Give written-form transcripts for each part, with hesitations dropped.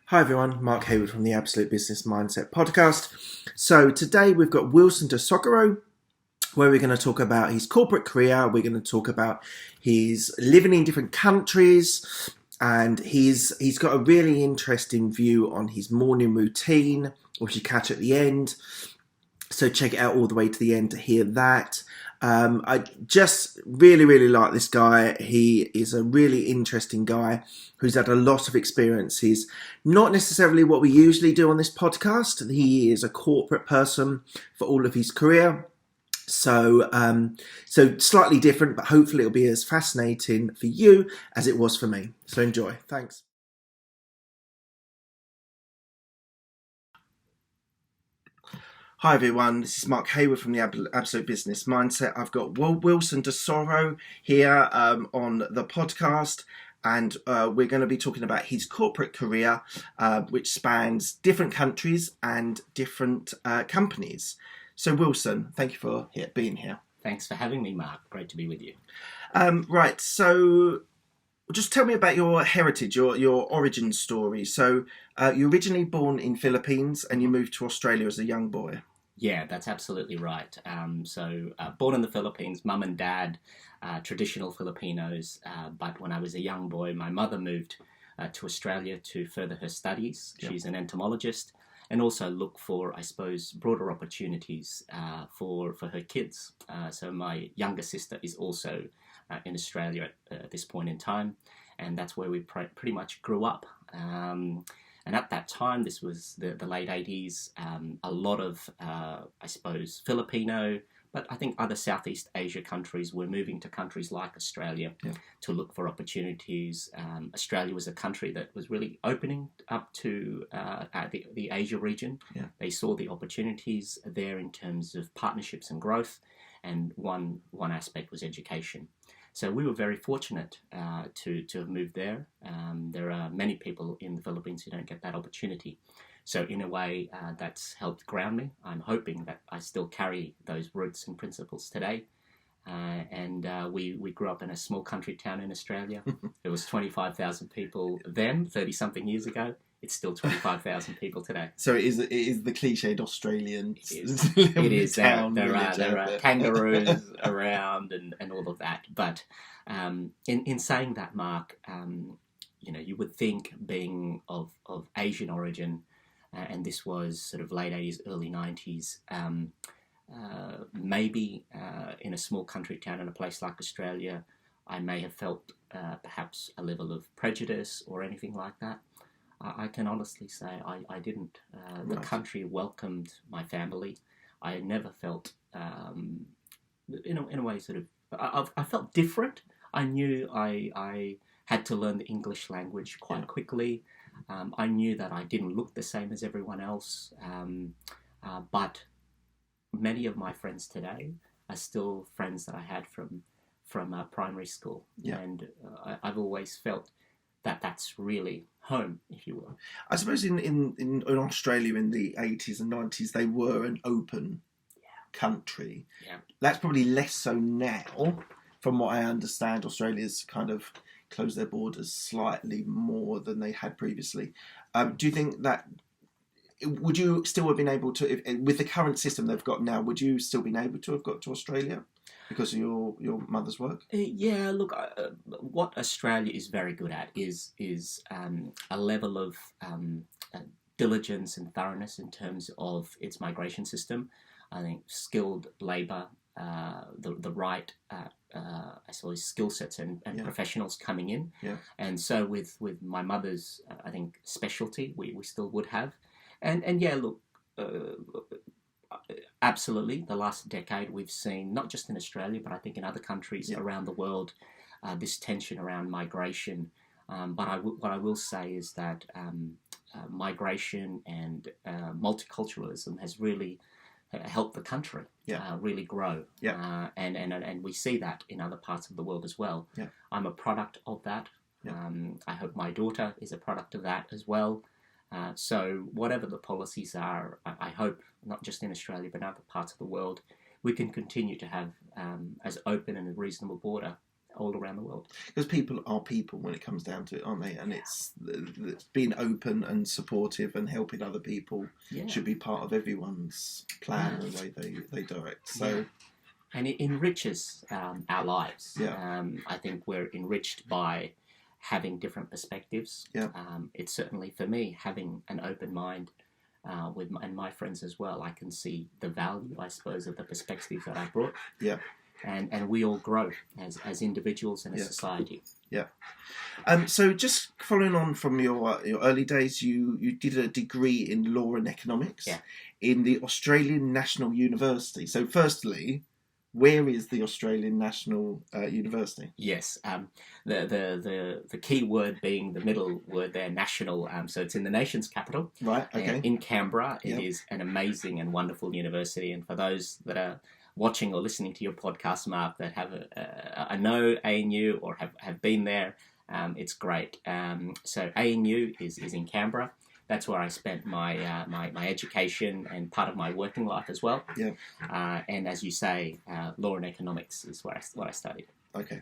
Hi everyone, Mark Hayward from the Absolute Business Mindset podcast. So today we've got Wilson Del Socorro, where we're going to talk about his corporate career. We're going to talk about his living in different countries, and he's got a really interesting view on his morning routine, which you catch at the end. So check it out all the way to the end to hear that. I just really like this guy. He is a really interesting guy who's had a lot of experiences. Not necessarily what we usually do on this podcast. He is a corporate person for all of his career. So slightly different, but hopefully it'll be as fascinating for you as it was for me. So enjoy. Thanks. Hi everyone, this is Mark Hayward from the Absolute Business Mindset. I've got Wilson Del Socorro here on the podcast, and we're going to be talking about his corporate career, which spans different countries and different companies. So Wilson, thank you for being here. Thanks for having me, Mark. Great to be with you. Right, so just tell me about your heritage, your origin story. So you're originally born in Philippines and you moved to Australia as a young boy. Yeah, that's absolutely right. Born in the Philippines, mum and dad, traditional Filipinos. But when I was a young boy, my mother moved to Australia to further her studies. Yep. She's an entomologist, and also look for, I suppose, broader opportunities for her kids. So my younger sister is also in Australia at this point in time, and that's where we pretty much grew up. And at that time, this was the late 80s, a lot of, I suppose, Filipino, but I think other Southeast Asia countries were moving to countries like Australia to look for opportunities. Australia was a country that was really opening up to the Asia region. Yeah. They saw the opportunities there in terms of partnerships and growth, and one aspect was education. So we were very fortunate to have moved there. There are many people in the Philippines who don't get that opportunity. So in a way, that's helped ground me. I'm hoping that I still carry those roots and principles today. We grew up in a small country town in Australia. There was 25,000 people then, 30-something years ago. It's still 25,000 people today. So it is the cliched Australian it is. There are kangaroos around and all of that. But in saying that, Mark, you would think, being of Asian origin, and this was sort of late 80s, early 90s, maybe in a small country town in a place like Australia, I may have felt perhaps a level of prejudice or anything like that. I can honestly say I didn't. The country welcomed my family. I never felt, in a way, sort of, I felt different. I knew I had to learn the English language quite quickly. I knew that I didn't look the same as everyone else. But many of my friends today are still friends that I had from primary school. Yeah. And I've always felt that that's really home, if you will. I suppose in Australia in the 80s and 90s, they were an open country. Yeah. That's probably less so now. From what I understand, Australia's kind of closed their borders slightly more than they had previously. Do you think that, would you still have been able to, with the current system they've got now, would you still been able to have got to Australia because of your mother's work? Yeah, look, what Australia is very good at is a level of diligence and thoroughness in terms of its migration system. I think skilled labour, the right, I suppose, skill sets and professionals coming in. Yeah. And so with my mother's, I think, specialty, we still would have. And yeah, look, absolutely, the last decade we've seen, not just in Australia, but I think in other countries around the world, this tension around migration. But what I will say is that migration and multiculturalism has really helped the country really grow. Yeah. And we see that in other parts of the world as well. Yeah. I'm a product of that. Yeah. I hope my daughter is a product of that as well. So whatever the policies are, I hope, not just in Australia, but in other parts of the world, we can continue to have as open and a reasonable border all around the world. Because people are people when it comes down to it, aren't they? And it's being open and supportive and helping other people should be part of everyone's plan and the way they direct. So, and it enriches our lives. Yeah. I think we're enriched by having different perspectives. Yeah. It's certainly for me having an open mind. And my friends as well, I can see the value, I suppose, of the perspectives that I brought. Yeah. And we all grow as individuals and as society. Yeah. So just following on from your early days, you did a degree in law and economics in the Australian National University. So firstly, where is the Australian National University? Yes, the key word being the middle word there, national. So it's in the nation's capital. Right, okay. In Canberra. It is an amazing and wonderful university. And for those that are watching or listening to your podcast, Mark, that have a know ANU or have been there, it's great. So ANU is in Canberra. That's where I spent my my education and part of my working life as well. Yeah. And as you say, law and economics is what I studied. Okay.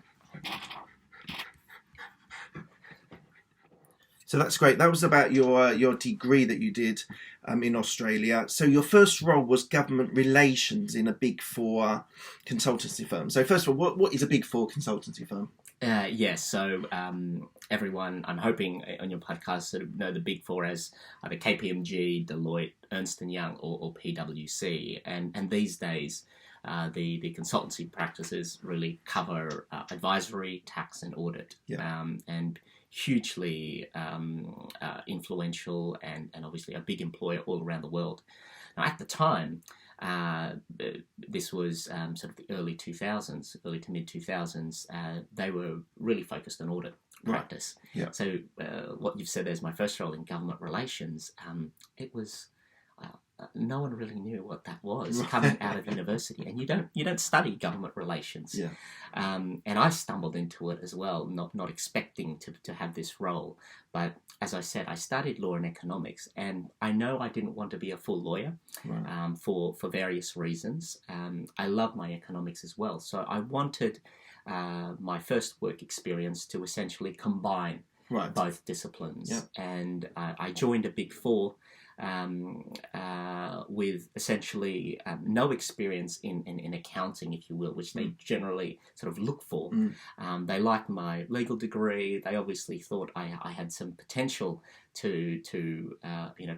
So that's great. That was about your degree that you did in Australia. So your first role was government relations in a Big Four consultancy firm. So first of all, what is a Big Four consultancy firm? Yes, so everyone, I'm hoping on your podcast sort of know the Big Four as either KPMG, Deloitte, Ernst & Young or PwC. And these days, the consultancy practices really cover advisory, tax and audit. Yeah. And hugely influential and obviously a big employer all around the world. Now, at the time, this was sort of the early 2000s, early to mid 2000s, they were really focused on audit practice. Yeah. So what you've said there's my first role in government relations. It was no one really knew what that was coming out of university, and you don't study government relations. Yeah. And I stumbled into it as well, not expecting to have this role. But as I said, I studied law and economics, and I know I didn't want to be a full lawyer for various reasons. I love my economics as well, so I wanted my first work experience to essentially combine both disciplines. Yeah. And I joined a Big Four with essentially no experience in accounting, if you will, which they generally sort of look for. They liked my legal degree. They obviously thought I had some potential to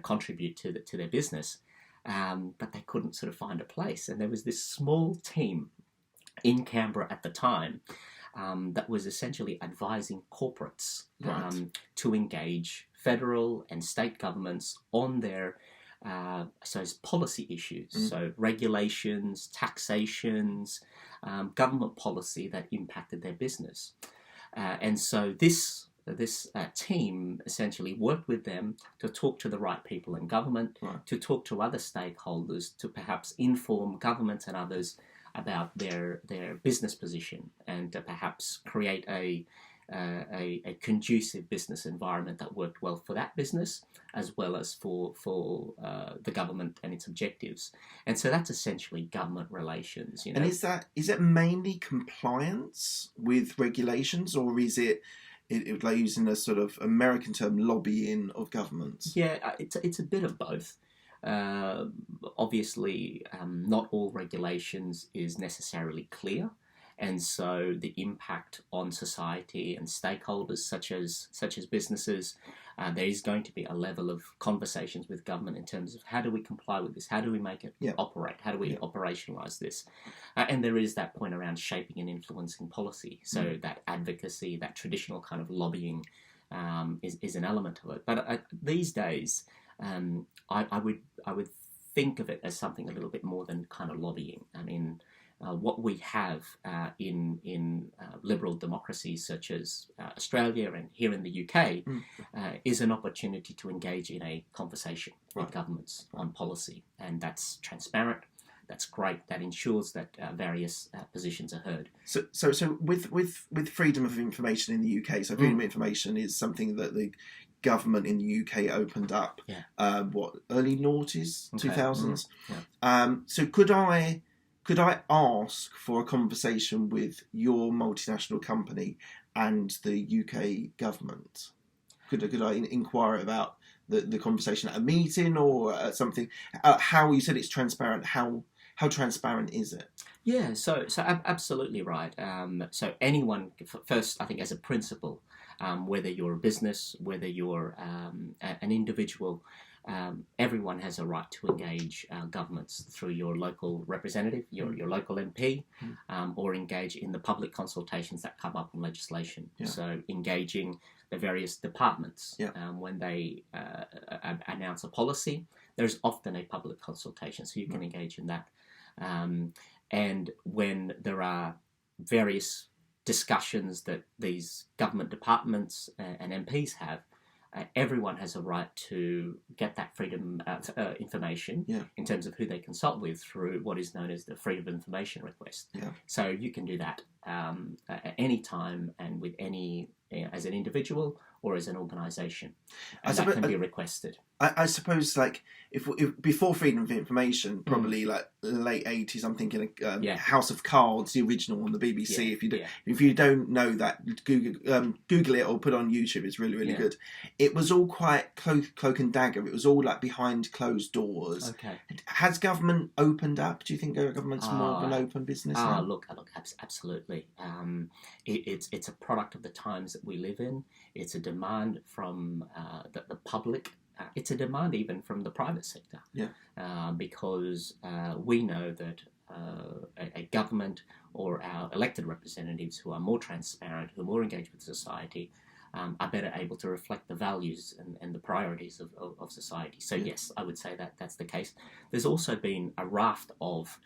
contribute to their business, but they couldn't sort of find a place. And there was this small team in Canberra at the time that was essentially advising corporates to engage federal and state governments on their policy issues, so regulations, taxations, government policy that impacted their business. And so this team essentially worked with them to talk to the right people in government, to talk to other stakeholders, to perhaps inform governments and others about their business position, and to perhaps create a conducive business environment that worked well for that business as well as for the government and its objectives. And so that's essentially government relations. And is it mainly compliance with regulations, or is it like using a sort of American term, lobbying of governments? Yeah, it's a bit of both. Obviously, not all regulations is necessarily clear. And so the impact on society and stakeholders, such as businesses, there is going to be a level of conversations with government in terms of how do we comply with this, how do we make it operate, how do we operationalise this, and there is that point around shaping and influencing policy. So that advocacy, that traditional kind of lobbying, is an element of it. But these days, I would think of it as something a little bit more than kind of lobbying. I mean, what we have in liberal democracies such as Australia and here in the UK is an opportunity to engage in a conversation with governments on policy, and that's transparent. That's great. That ensures that various positions are heard. So with freedom of information in the UK, so freedom of information is something that the government in the UK opened up. Early noughties, 2000s. So could I Could I ask for a conversation with your multinational company and the UK government? Could I inquire about the conversation at a meeting or at something? How you said it's transparent. How transparent is it? Yeah, so absolutely right. So anyone, first, I think as a principle, whether you're a business, whether you're an individual, everyone has a right to engage governments through your local representative, your local MP, or engage in the public consultations that come up on legislation. Yeah. So engaging the various departments when they announce a policy, there's often a public consultation, so you can engage in that. And when there are various discussions that these government departments and MPs have, everyone has a right to get that freedom information in terms of who they consult with through what is known as the Freedom of Information request. Yeah. So you can do that at any time and with any, as an individual or as an organisation, and that can be requested. I suppose, like, if before Freedom of Information, probably like late 80s, I'm thinking House of Cards, the original on the BBC. If you don't know that, Google it or put it on YouTube. It's really good. It was all quite cloak and dagger. It was all like behind closed doors. Okay. Has government opened up? Do you think government's more of an open business now? Look, absolutely. It's a product of the times that we live in. It's a demand from the public. It's a demand even from the private sector, because we know that a government or our elected representatives who are more transparent, who are more engaged with society, are better able to reflect the values and the priorities of society. So yes, I would say that that's the case. There's also been a raft of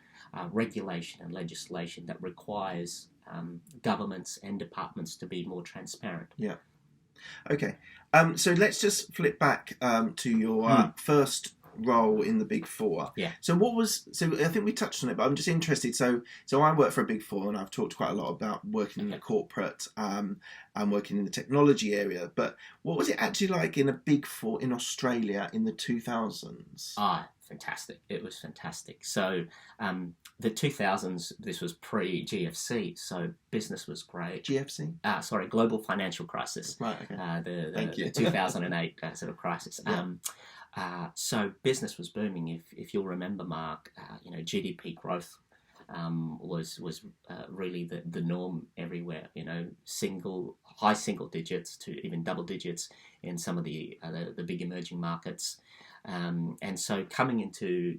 regulation and legislation that requires governments and departments to be more transparent. Yeah. Okay. So let's just flip back to your first role in the Big Four. Yeah. So I think we touched on it, but I'm just interested. So I work for a Big Four, and I've talked quite a lot about working in the corporate and working in the technology area. But what was it actually like in a Big Four in Australia in the 2000s? Fantastic. It was fantastic. So the 2000s, this was pre-GFC, so business was great. GFC? Sorry, Global Financial Crisis. Right, okay. The 2008 sort of crisis. Yeah. So business was booming. If you'll remember, Mark, GDP growth was really the norm everywhere. High single digits to even double digits in some of the big emerging markets. And so coming into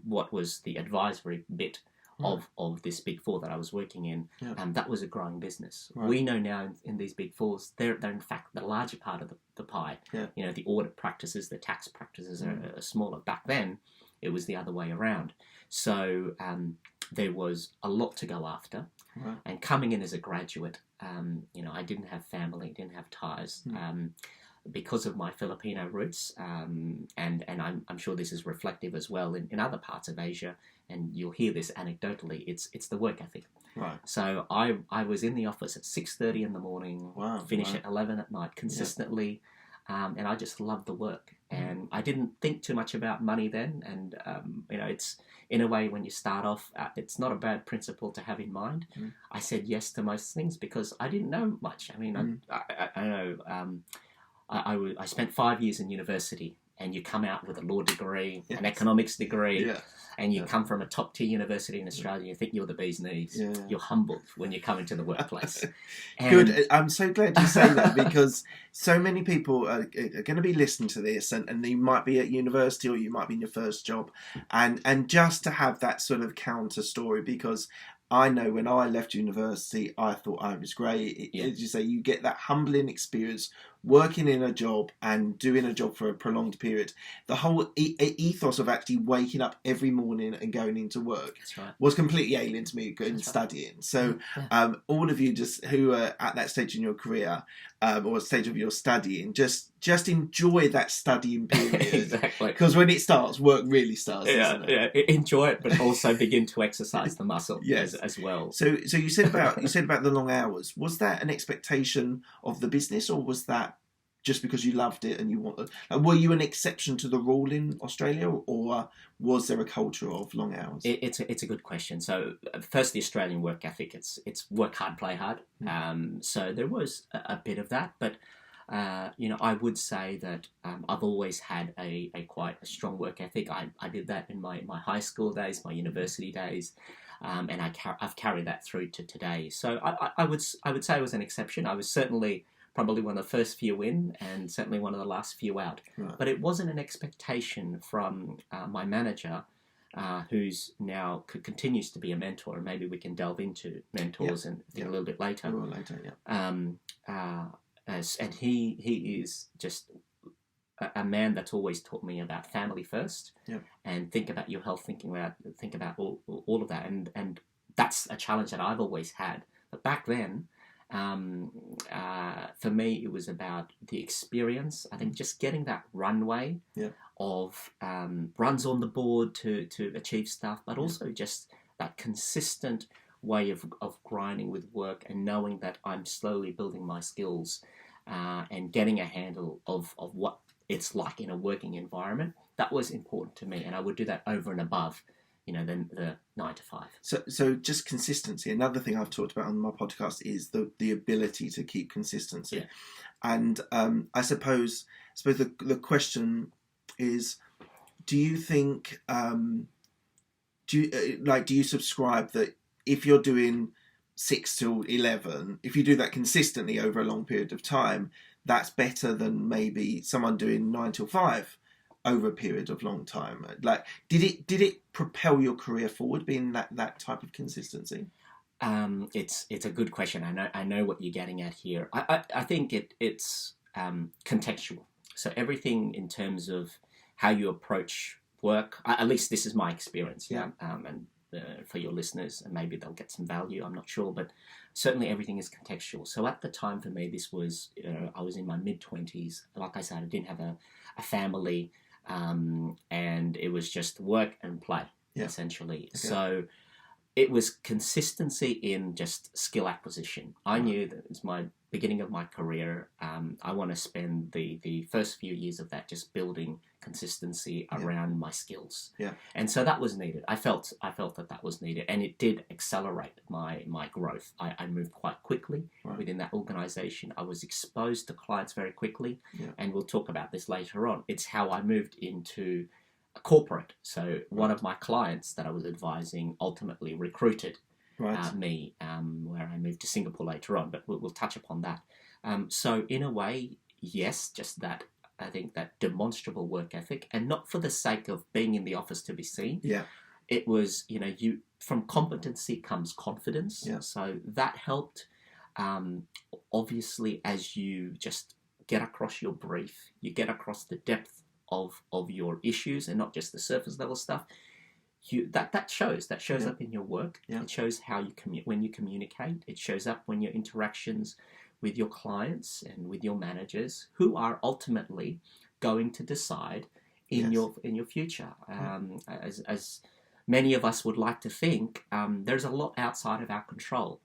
what was the advisory bit of this Big Four that I was working in, that was a growing business. Right. We know now in these Big Fours, they're in fact the larger part of the pie. Yeah. The audit practices, the tax practices are smaller. Back then, it was the other way around. So there was a lot to go after. Right. And coming in as a graduate, I didn't have family, didn't have ties. Because of my Filipino roots, and I'm sure this is reflective as well in other parts of Asia, and you'll hear this anecdotally, it's the work ethic. Right. So I was in the office at 6:30 in the morning, finish at 11 at night consistently, and I just loved the work. And I didn't think too much about money then, and it's in a way when you start off, it's not a bad principle to have in mind. I said yes to most things because I didn't know much. I mean, I know. I spent 5 years in university, and you come out with a law degree, an economics degree, and you come from a top-tier university in Australia. You think you're the bee's knees. Yeah. You're humbled when you come into the workplace. Good. I'm so glad you say that, because so many people are going to be listening to this, and you might be at university or you might be in your first job, and just to have that sort of counter story, because I know when I left university, I thought I was great. As you say, you get that humbling experience working in a job and doing a job for a prolonged period. The whole ethos of actually waking up every morning and going into work was completely alien to me and studying. So all of you just who are at that stage in your career or stage of your studying, just enjoy that studying period. Exactly. Because when it starts, work really starts. Doesn't it? Yeah. Enjoy it, but also begin to exercise the muscle as well. So you said about the long hours. Was that an expectation of the business, or was that just because you loved it and you wanted? Like, were you an exception to the rule in Australia, or was there a culture of long hours? It's a good question. So first, the Australian work ethic. It's work hard, play hard. So there was a bit of that, but I would say that I've always had a quite a strong work ethic. I did that in my high school days, my university days, and I've carried that through to today. So I would say I was an exception. I was certainly probably one of the first few in, and certainly one of the last few out. Right. But it wasn't an expectation from my manager, who's now continues to be a mentor. Maybe we can delve into mentors and a little bit later. And he is just a man that's always taught me about family first, and think about your health, think about all of that, and that's a challenge that I've always had. But back then, for me, it was about the experience. I think just getting that runway of runs on the board to achieve stuff, but also just that consistent way of grinding with work and knowing that I'm slowly building my skills and getting a handle of what it's like in a working environment. That was important to me, and I would do that over and above, than the 9 to 5. So just consistency. Another thing I've talked about on my podcast is the ability to keep consistency. And I suppose the question is, do you think do you subscribe that if you're doing 6 till 11, if you do that consistently over a long period of time, that's better than maybe someone doing 9 till 5 over a period of long time? Like, did it propel your career forward, being that type of consistency? It's a good question. I know what you're getting at here. I think it's contextual. So everything in terms of how you approach work, at least this is my experience. And for your listeners, and maybe they'll get some value, I'm not sure, but certainly everything is contextual. So at the time for me, this was, I was in my mid-20s. Like I said, I didn't have a family, and it was just work and play, essentially. Okay. So it was consistency in just skill acquisition. I knew that it was my beginning of my career. I want to spend the first few years of that just building consistency around my skills. And so that was needed. I felt that was needed, and it did accelerate my growth. I moved quite quickly within that organization. I was exposed to clients very quickly, and we'll talk about this later on. It's how I moved into a corporate. So one of my clients that I was advising ultimately recruited me, where I moved to Singapore later on, but we'll touch upon that. So in a way, yes, just that, I think that demonstrable work ethic, and not for the sake of being in the office to be seen. It was, you from competency comes confidence. So that helped. Obviously, as you just get across your brief, you get across the depth of your issues and not just the surface level stuff. That shows up in your work. It shows how you when you communicate. It shows up when your interactions with your clients and with your managers, who are ultimately going to decide in your future. As many of us would like to think, there's a lot outside of our control.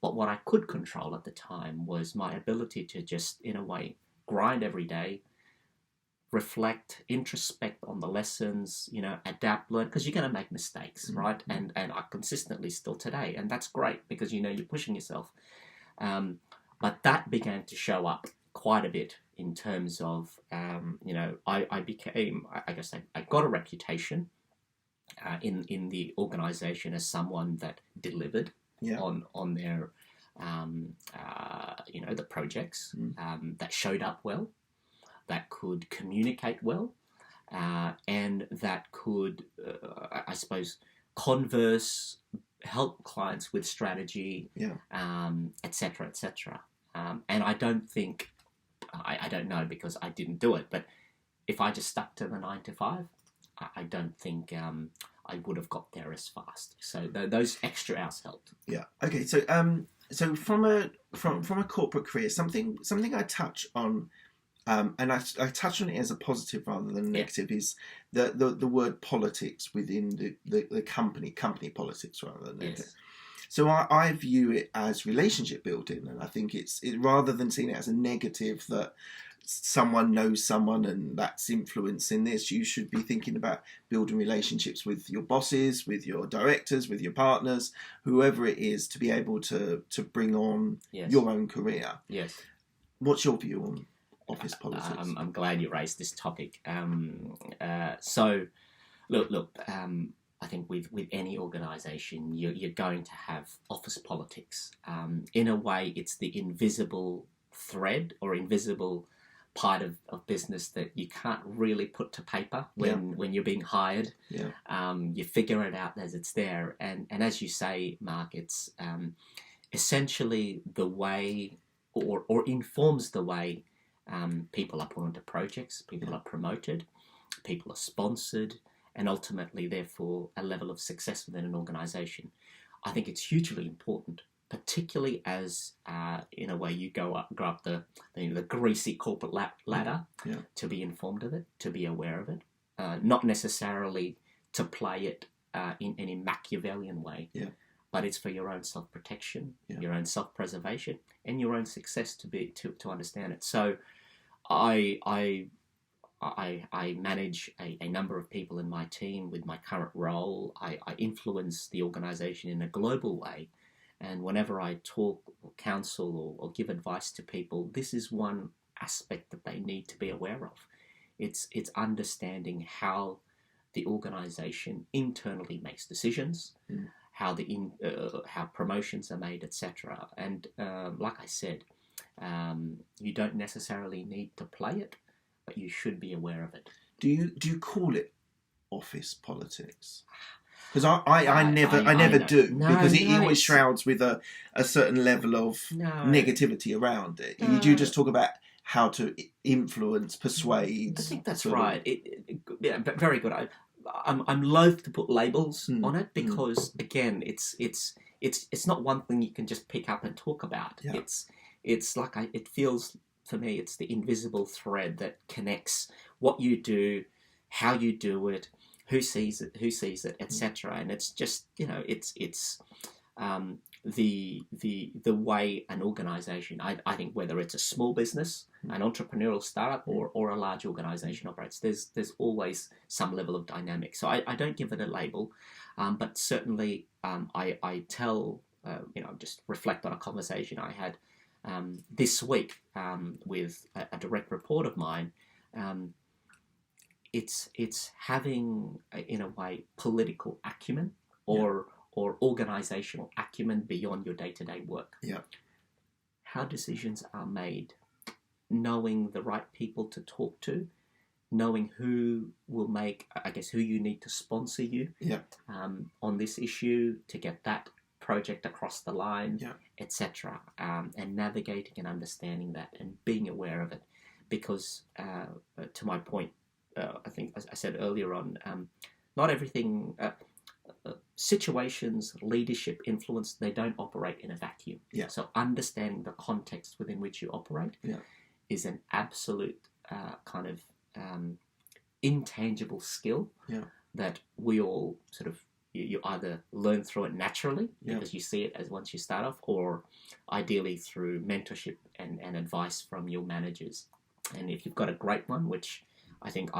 But what I could control at the time was my ability to just, in a way, grind every day, reflect, introspect on the lessons, adapt, learn, because you're going to make mistakes, right? And I consistently still today, and that's great because you're pushing yourself. But that began to show up quite a bit in terms of, I became, I guess I got a reputation in the organisation as someone that delivered on their, the projects, that showed up well, that could communicate well, and that could, I suppose, converse, help clients with strategy, et cetera, et cetera. And I don't think, I don't know because I didn't do it, but if I just stuck to the 9 to 5, I don't think I would have got there as fast. So those extra hours helped. Okay. So from a corporate career, something I touch on, and I touch on it as a positive rather than negative, is the word politics within the company politics rather than negative. So I view it as relationship building, and I think it's rather than seeing it as a negative that someone knows someone and that's influencing this. You should be thinking about building relationships with your bosses, with your directors, with your partners, whoever it is, to be able to bring on your own career. Yes. What's your view on office politics? I'm glad you raised this topic. So, look. I think with any organisation, you're going to have office politics. In a way, it's the invisible thread or invisible part of business that you can't really put to paper when you're being hired. You figure it out as it's there, and as you say, Mark, it's essentially the way or informs the way people are put onto projects, people are promoted, people are sponsored, and ultimately, therefore, a level of success within an organisation. I think it's hugely important, particularly as, in a way, you go up the greasy corporate ladder to be informed of it, to be aware of it, not necessarily to play it in any Machiavellian way, but it's for your own self-protection, your own self-preservation, and your own success to understand it. So, I manage a number of people in my team with my current role. I influence the organisation in a global way. And whenever I talk or counsel or give advice to people, this is one aspect that they need to be aware of. It's understanding how the organisation internally makes decisions, how how promotions are made, etc. And like I said, you don't necessarily need to play it, but you should be aware of it. Do you call it office politics? Because I never do, because it always shrouds with a certain level of negativity around it. You do just talk about how to influence, persuade. I think that's right. Very good. I'm loath to put labels on it because again, it's not one thing you can just pick up and talk about. It's like it feels. For me, it's the invisible thread that connects what you do, how you do it, who sees it, etc. And it's just it's the way an organisation, I think, whether it's a small business, an entrepreneurial startup, or a large organisation operates, there's always some level of dynamic. So I don't give it a label, but certainly I tell just reflect on a conversation I had this week with a direct report of mine. It's having, in a way, political acumen or organisational acumen beyond your day-to-day work. How decisions are made, knowing the right people to talk to, knowing who will make, who you need to sponsor you on this issue to get that project across the line, etc. And navigating and understanding that and being aware of it. Because, to my point, I think, as I said earlier on, not everything, situations, leadership, influence, they don't operate in a vacuum. So understanding the context within which you operate is an absolute kind of intangible skill that we all sort of, you either learn through it naturally because you see it as once you start off, or ideally through mentorship and advice from your managers. And if you've got a great one, which I think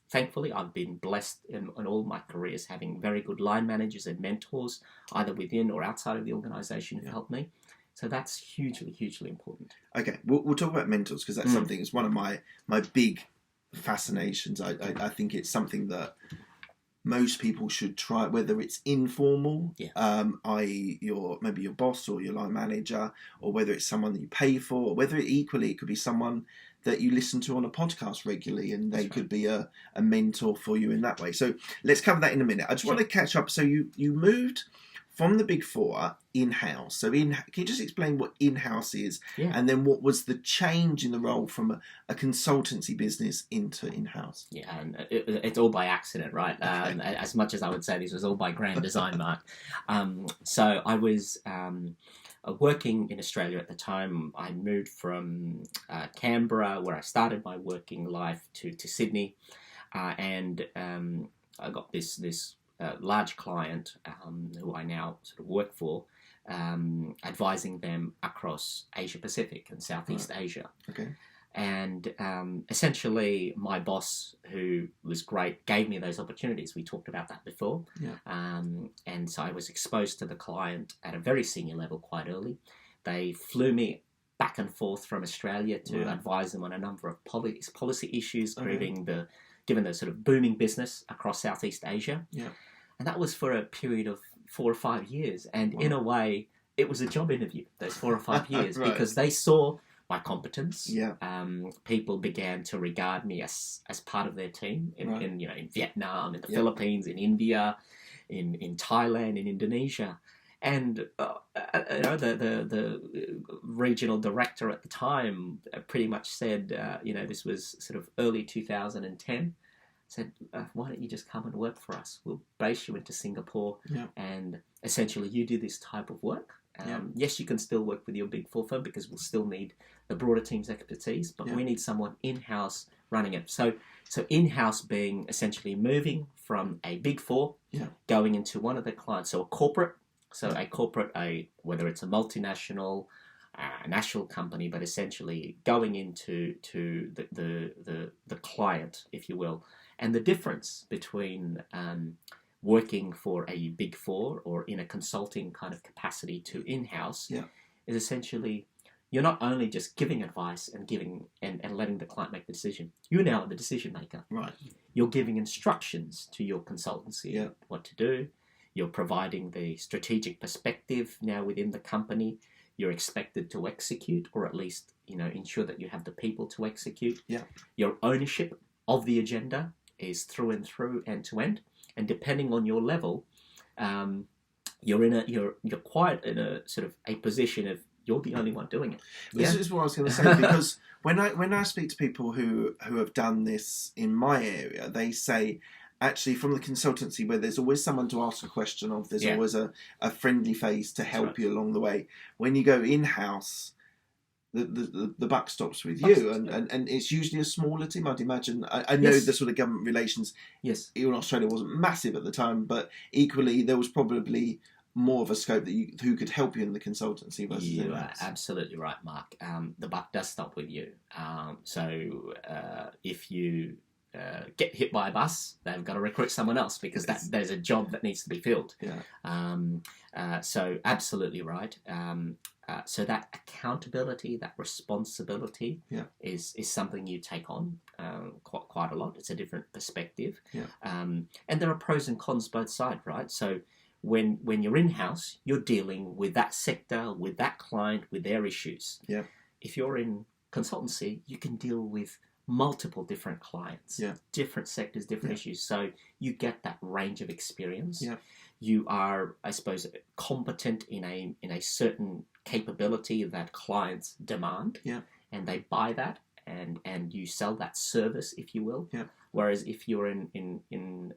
thankfully I've been blessed in all my careers, having very good line managers and mentors, either within or outside of the organisation, who've helped me. So that's hugely, hugely important. Okay, we'll talk about mentors, because that's something, it's one of my big fascinations. I think it's something that most people should try, whether it's informal, i.e. maybe your boss or your line manager, or whether it's someone that you pay for, or whether it could be someone that you listen to on a podcast regularly, and they could be a mentor for you in that way. So let's cover that in a minute. I just want to catch up. So you moved from the Big Four in-house. So can you just explain what in-house is, and then what was the change in the role from a consultancy business into in-house? Yeah, and it's all by accident, right? Okay. As much as I would say this was all by grand design, Mark. So I was working in Australia at the time. I moved from Canberra, where I started my working life, to Sydney, and I got this large client who I now sort of work for, advising them across Asia Pacific and Southeast Asia. Okay. And essentially, my boss, who was great, gave me those opportunities. We talked about that before. And so I was exposed to the client at a very senior level quite early. They flew me back and forth from Australia to advise them on a number of policy issues, given the sort of booming business across Southeast Asia. And that was for a period of 4 or 5 years. And in a way, it was a job interview, those 4 or 5 years, because they saw my competence. People began to regard me as part of their team in Vietnam, in the Philippines, in India, in Thailand, in Indonesia. And the regional director at the time pretty much said, this was sort of early 2010, said, why don't you just come and work for us? We'll base you into Singapore, and essentially you do this type of work. Yes, you can still work with your Big Four firm because we'll still need the broader team's expertise, but we need someone in-house running it. So in-house being essentially moving from a Big Four, going into one of the clients, so a corporate, whether it's a multinational, national company, but essentially going into the client, if you will. And the difference between working for a Big Four or in a consulting kind of capacity to in-house is essentially you're not only just giving advice and giving and letting the client make the decision. You're now the decision maker. You're giving instructions to your consultancy what to do. You're providing the strategic perspective now within the company. You're expected to execute, or at least ensure that you have the people to execute. Your ownership of the agenda is through and through, end to end. And depending on your level, you're quite in a sort of a position of you're the only one doing it. This is what I was going to say, because when I speak to people who have done this in my area, they say actually from the consultancy where there's always someone to ask a question of, there's always a friendly face to help you along the way. When you go in-house, the buck stops with you, and it's usually a smaller team, I'd imagine. I know the sort of government relations in Australia wasn't massive at the time, but equally there was probably more of a scope that who could help you in the consultancy versus you are absolutely right, Mark. The buck does stop with you. So if you get hit by a bus, they've got to recruit someone else because there's a job that needs to be filled. So absolutely right. So that accountability, that responsibility is something you take on quite a lot. It's a different perspective. And there are pros and cons both sides, right? So when you're in-house, you're dealing with that sector, with that client, with their issues. If you're in consultancy, you can deal with multiple different clients, different sectors, different issues. So you get that range of experience. You are, I suppose, competent in a certain capability that clients demand, and they buy that, and you sell that service, if you will. Whereas if you're in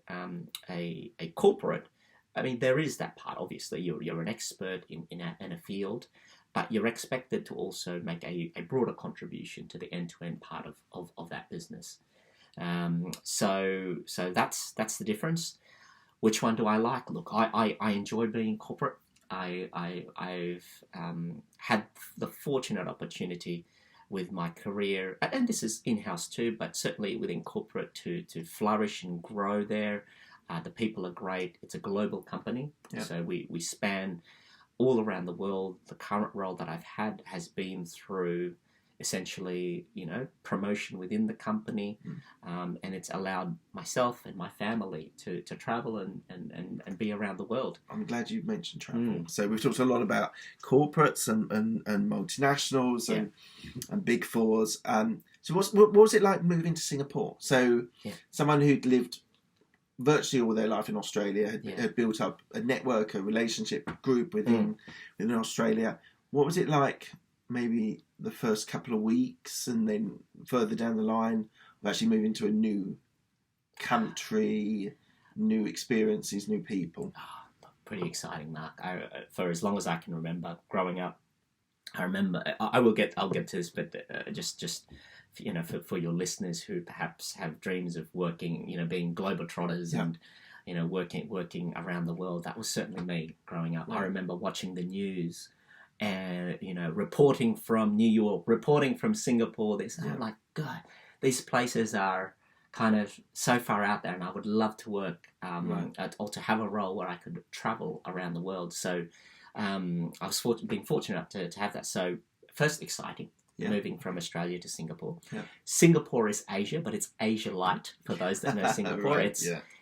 a corporate, I mean, there is that part. Obviously, you're an expert in a field, but you're expected to also make a broader contribution to the end-to-end part of that business. So that's the difference. Which one do I like? Look, I enjoy being corporate. I've had the fortunate opportunity with my career, and this is in-house too, but certainly within corporate to flourish and grow there. The people are great. It's a global company, so we span all around the world. The current role that I've had has been through essentially, promotion within the company, and it's allowed myself and my family to travel and be around the world. I'm glad you mentioned travel. So we've talked a lot about corporates and multinationals and Big Fours. So what was it like moving to Singapore? So someone who'd lived virtually all their life in Australia had built up a network, a relationship group within Australia. What was it like maybe the first couple of weeks, and then further down the line of actually moving to a new country, new experiences, new people? Pretty exciting, Mark. For as long as I can remember growing up, I remember. I'll get to this, but just for your listeners who perhaps have dreams of working, being globetrotters and working around the world. That was certainly me growing up. I remember watching the news and reporting from New York, reporting from Singapore. I'm like, God, these places are kind of so far out there, and I would love to work or to have a role where I could travel around the world. So I was being fortunate enough to have that. So first, exciting. Moving from Australia to Singapore. Singapore is Asia, but it's Asia light for those that know Singapore.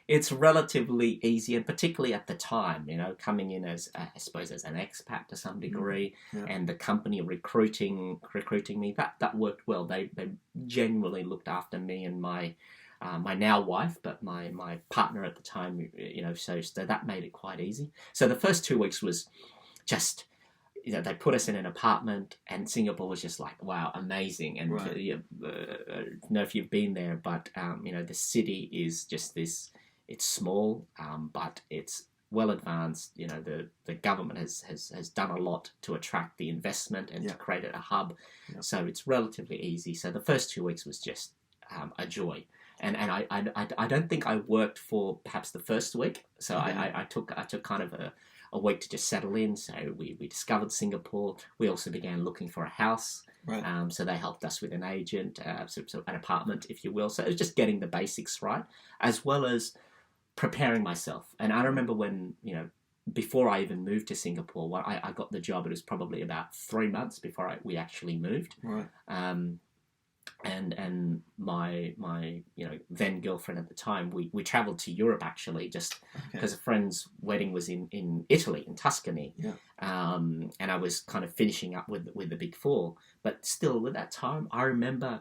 It's relatively easy, and particularly at the time, coming in as I suppose as an expat to some degree, and the company recruiting me, that worked well. They genuinely looked after me and my now wife, but my partner at the time, so that made it quite easy. So the first 2 weeks was just, they put us in an apartment, and Singapore was just like, wow, amazing. And I don't know if you've been there, but the city is just this. It's small, but it's well advanced. The government has done a lot to attract the investment and to create a hub. So it's relatively easy. So the first 2 weeks was just a joy. And I don't think I worked for perhaps the first week. So I took kind of a week to just settle in. So we discovered Singapore. We also began looking for a house. So they helped us with an agent, so an apartment, if you will. So it was just getting the basics right, as well as preparing myself. And I remember when, before I even moved to Singapore, when I got the job, it was probably about 3 months before we actually moved. And my then girlfriend at the time, we travelled to Europe actually, just because a friend's wedding was in Italy, in Tuscany, and I was kind of finishing up with the Big Four. But still, at that time, I remember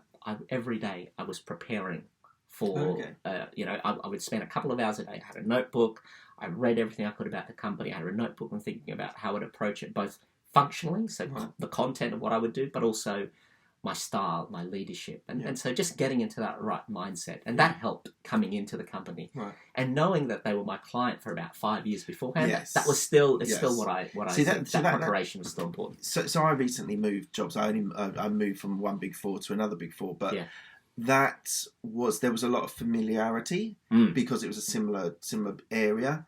every day I was preparing for. I would spend a couple of hours a day. I had a notebook. I read everything I could about the company. I had a notebook and thinking about how I'd approach it, both functionally, so the content of what I would do, but also my style, my leadership. And so just getting into that right mindset. And that helped coming into the company. And knowing that they were my client for about 5 years beforehand, that was still, still what I see, that preparation was still important. So I recently moved jobs. I moved from one Big Four to another Big Four, but there was a lot of familiarity because it was a similar area.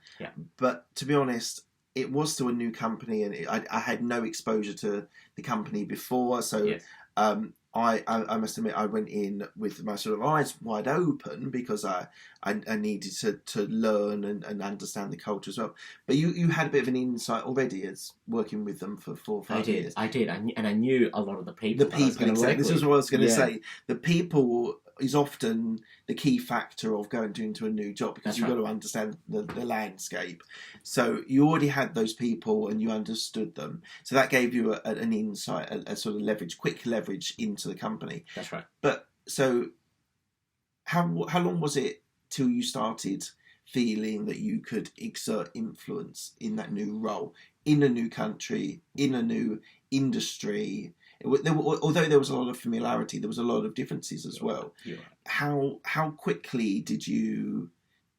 But to be honest, it was still a new company, and I had no exposure to the company before. So I must admit, I went in with my sort of eyes wide open because I needed to learn and understand the culture as well. But you had a bit of an insight already as working with them for 4 or 5 years. I did, and I knew a lot of the people. Exactly. This is what I was going to say. The people is often the key factor of going into a new job, because you've got to understand the landscape. So you already had those people and you understood them. So that gave you an insight, a sort of quick leverage into the company. That's right. But so how long was it till you started feeling that you could exert influence in that new role, in a new country, in a new industry? Although there was a lot of familiarity, there was a lot of differences as well. How quickly did you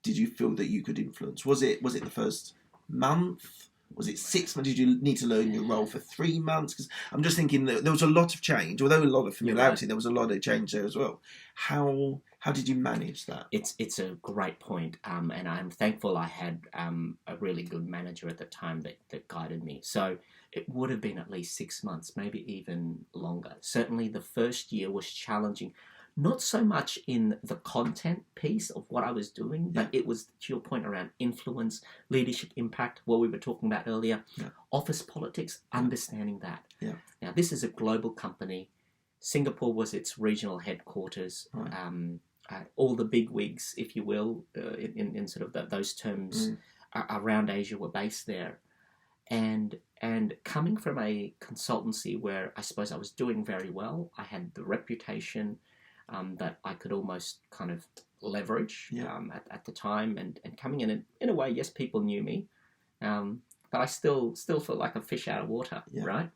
feel that you could influence? Was it the first month? Was it 6 months? Did you need to learn your role for 3 months? Because I'm just thinking that there was a lot of change. Although a lot of familiarity, there was a lot of change there as well. How did you manage that? It's a great point, and I'm thankful I had a really good manager at the time that guided me. So it would have been at least 6 months, maybe even longer. Certainly the first year was challenging, not so much in the content piece of what I was doing, but it was, to your point, around influence, leadership impact, what we were talking about earlier, office politics, understanding that. Now, this is a global company. Singapore was its regional headquarters. All the big wigs, if you will, in sort of those terms around Asia were based there. And coming from a consultancy where I suppose I was doing very well, I had the reputation that I could almost kind of leverage at the time, and coming in a way, yes, people knew me, but I still felt like a fish out of water, right?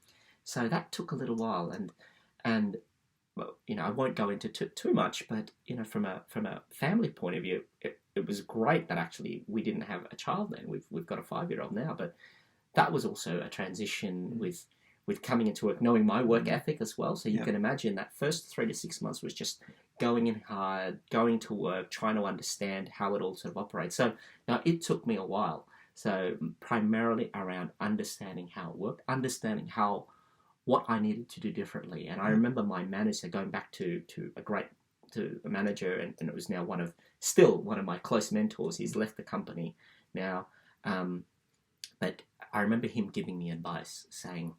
So that took a little while, and well, I won't go into too much, but from a family point of view, it was great that actually we didn't have a child then. We've got a 5-year-old now, but that was also a transition with coming into work, knowing my work ethic as well. So you can imagine that first 3 to 6 months was just going in hard, going to work, trying to understand how it all sort of operates. So now it took me a while. So primarily around understanding how it worked, understanding what I needed to do differently. And I remember my manager, going back to a manager, and it was now still one of my close mentors. He's left the company now, but I remember him giving me advice, saying,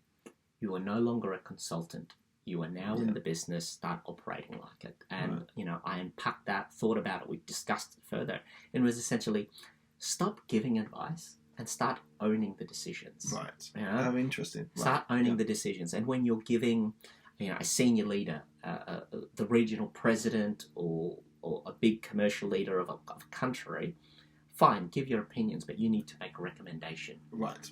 "You are no longer a consultant. You are now in the business. Start operating like it." And I unpacked that, thought about it. We discussed it further. It was essentially, stop giving advice and start owning the decisions. Right. Oh, interesting. Start owning the decisions. And when you're giving, a senior leader, the regional president, or a big commercial leader of a country, fine, give your opinions, but you need to make a recommendation. Right.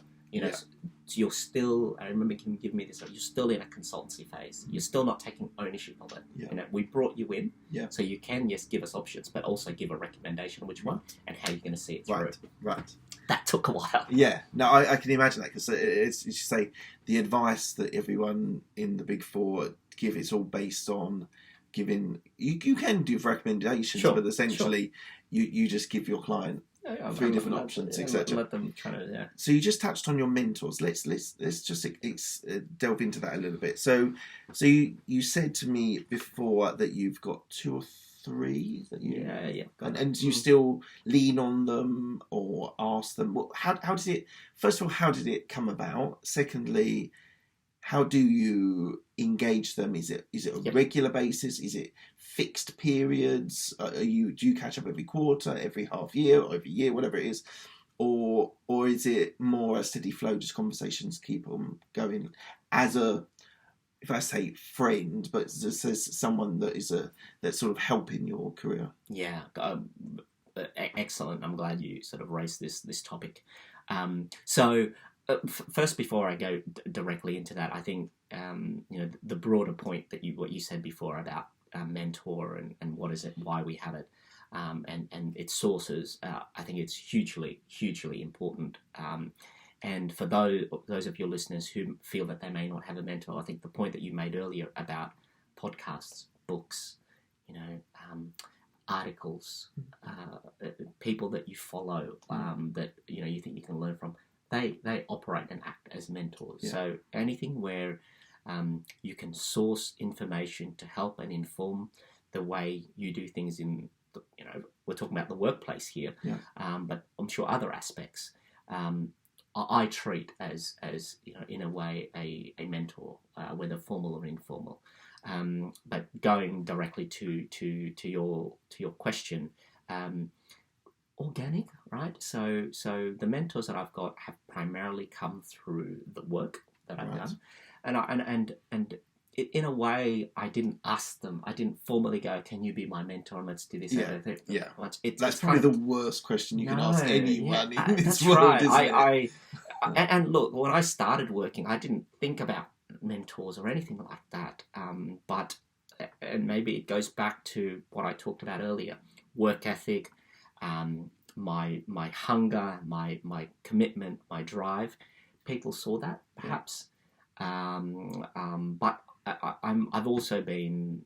So you're still, I remember him giving me this, you're still in a consultancy phase. You're still not taking ownership of it. Yeah. We brought you in, so you can, yes, give us options, but also give a recommendation which one and how you're going to see it through. Right. That took a while. Yeah. No, I can imagine that, because it's, you say, the advice that everyone in the Big Four give, it's all based on giving, you can do recommendations, but essentially you just give your client three different options, etc. Let them kind of, So you just touched on your mentors. Let's just delve into that a little bit. So you said to me before that you've got 2 or 3 that you and you still lean on them or ask them. Well, how did it? First of all, how did it come about? Secondly, how do you engage them? Is it a regular basis? Is it fixed periods? Do you catch up every quarter, every half year, or every year, whatever it is, or is it more a steady flow, just conversations keep on going as a, if I say friend, but just as someone that is that's sort of helping your career? Yeah, excellent. I'm glad you sort of raised this topic. First, before I go directly into that, I think the broader point that what you said before about mentor and what is it, why we have it, and its sources, I think it's hugely important. And for those of your listeners who feel that they may not have a mentor, I think the point that you made earlier about podcasts, books, articles, people that you follow, that you think you can learn from, they operate and act as mentors. Yeah. So anything where you can source information to help and inform the way you do things in, we're talking about the workplace here, but I'm sure other aspects, I treat as in a way a mentor, whether formal or informal. But going directly to your question, organic, right? So the mentors that I've got have primarily come through the work that I've done, and in a way, I didn't ask them. I didn't formally go, "Can you be my mentor and let's do this?" That's probably the worst question you can ask anyone in this world. Right. Isn't it? And look, when I started working, I didn't think about mentors or anything like that. But maybe it goes back to what I talked about earlier: work ethic, my hunger, my commitment, my drive. People saw that, perhaps. But I've also been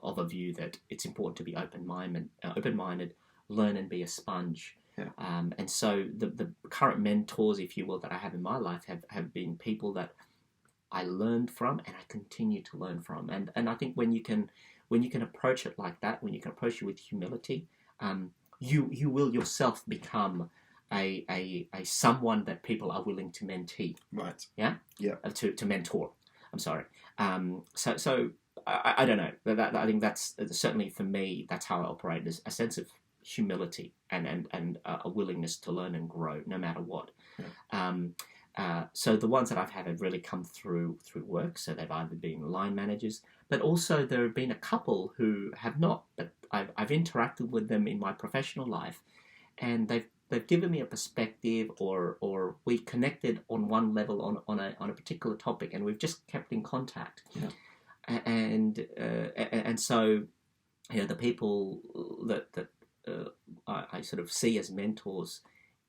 of a view that it's important to be open-minded, learn and be a sponge. Yeah. And so the current mentors, if you will, that I have in my life have been people that I learned from and I continue to learn from. And I think when you can approach it like that, when you can approach it with humility, you will yourself become a someone that people are willing to mentee. Right. Yeah. Yeah. To mentor. I'm sorry. So I don't know. I think that's certainly for me. That's how I operate. Is a sense of humility and a willingness to learn and grow no matter what. Yeah. So the ones that I've had have really come through work. So they've either been line managers, but also there have been a couple who have not. But I've interacted with them in my professional life, and they've given me a perspective, or we connected on one level on a particular topic, and we've just kept in contact. Yeah. And so, the people that I sort of see as mentors,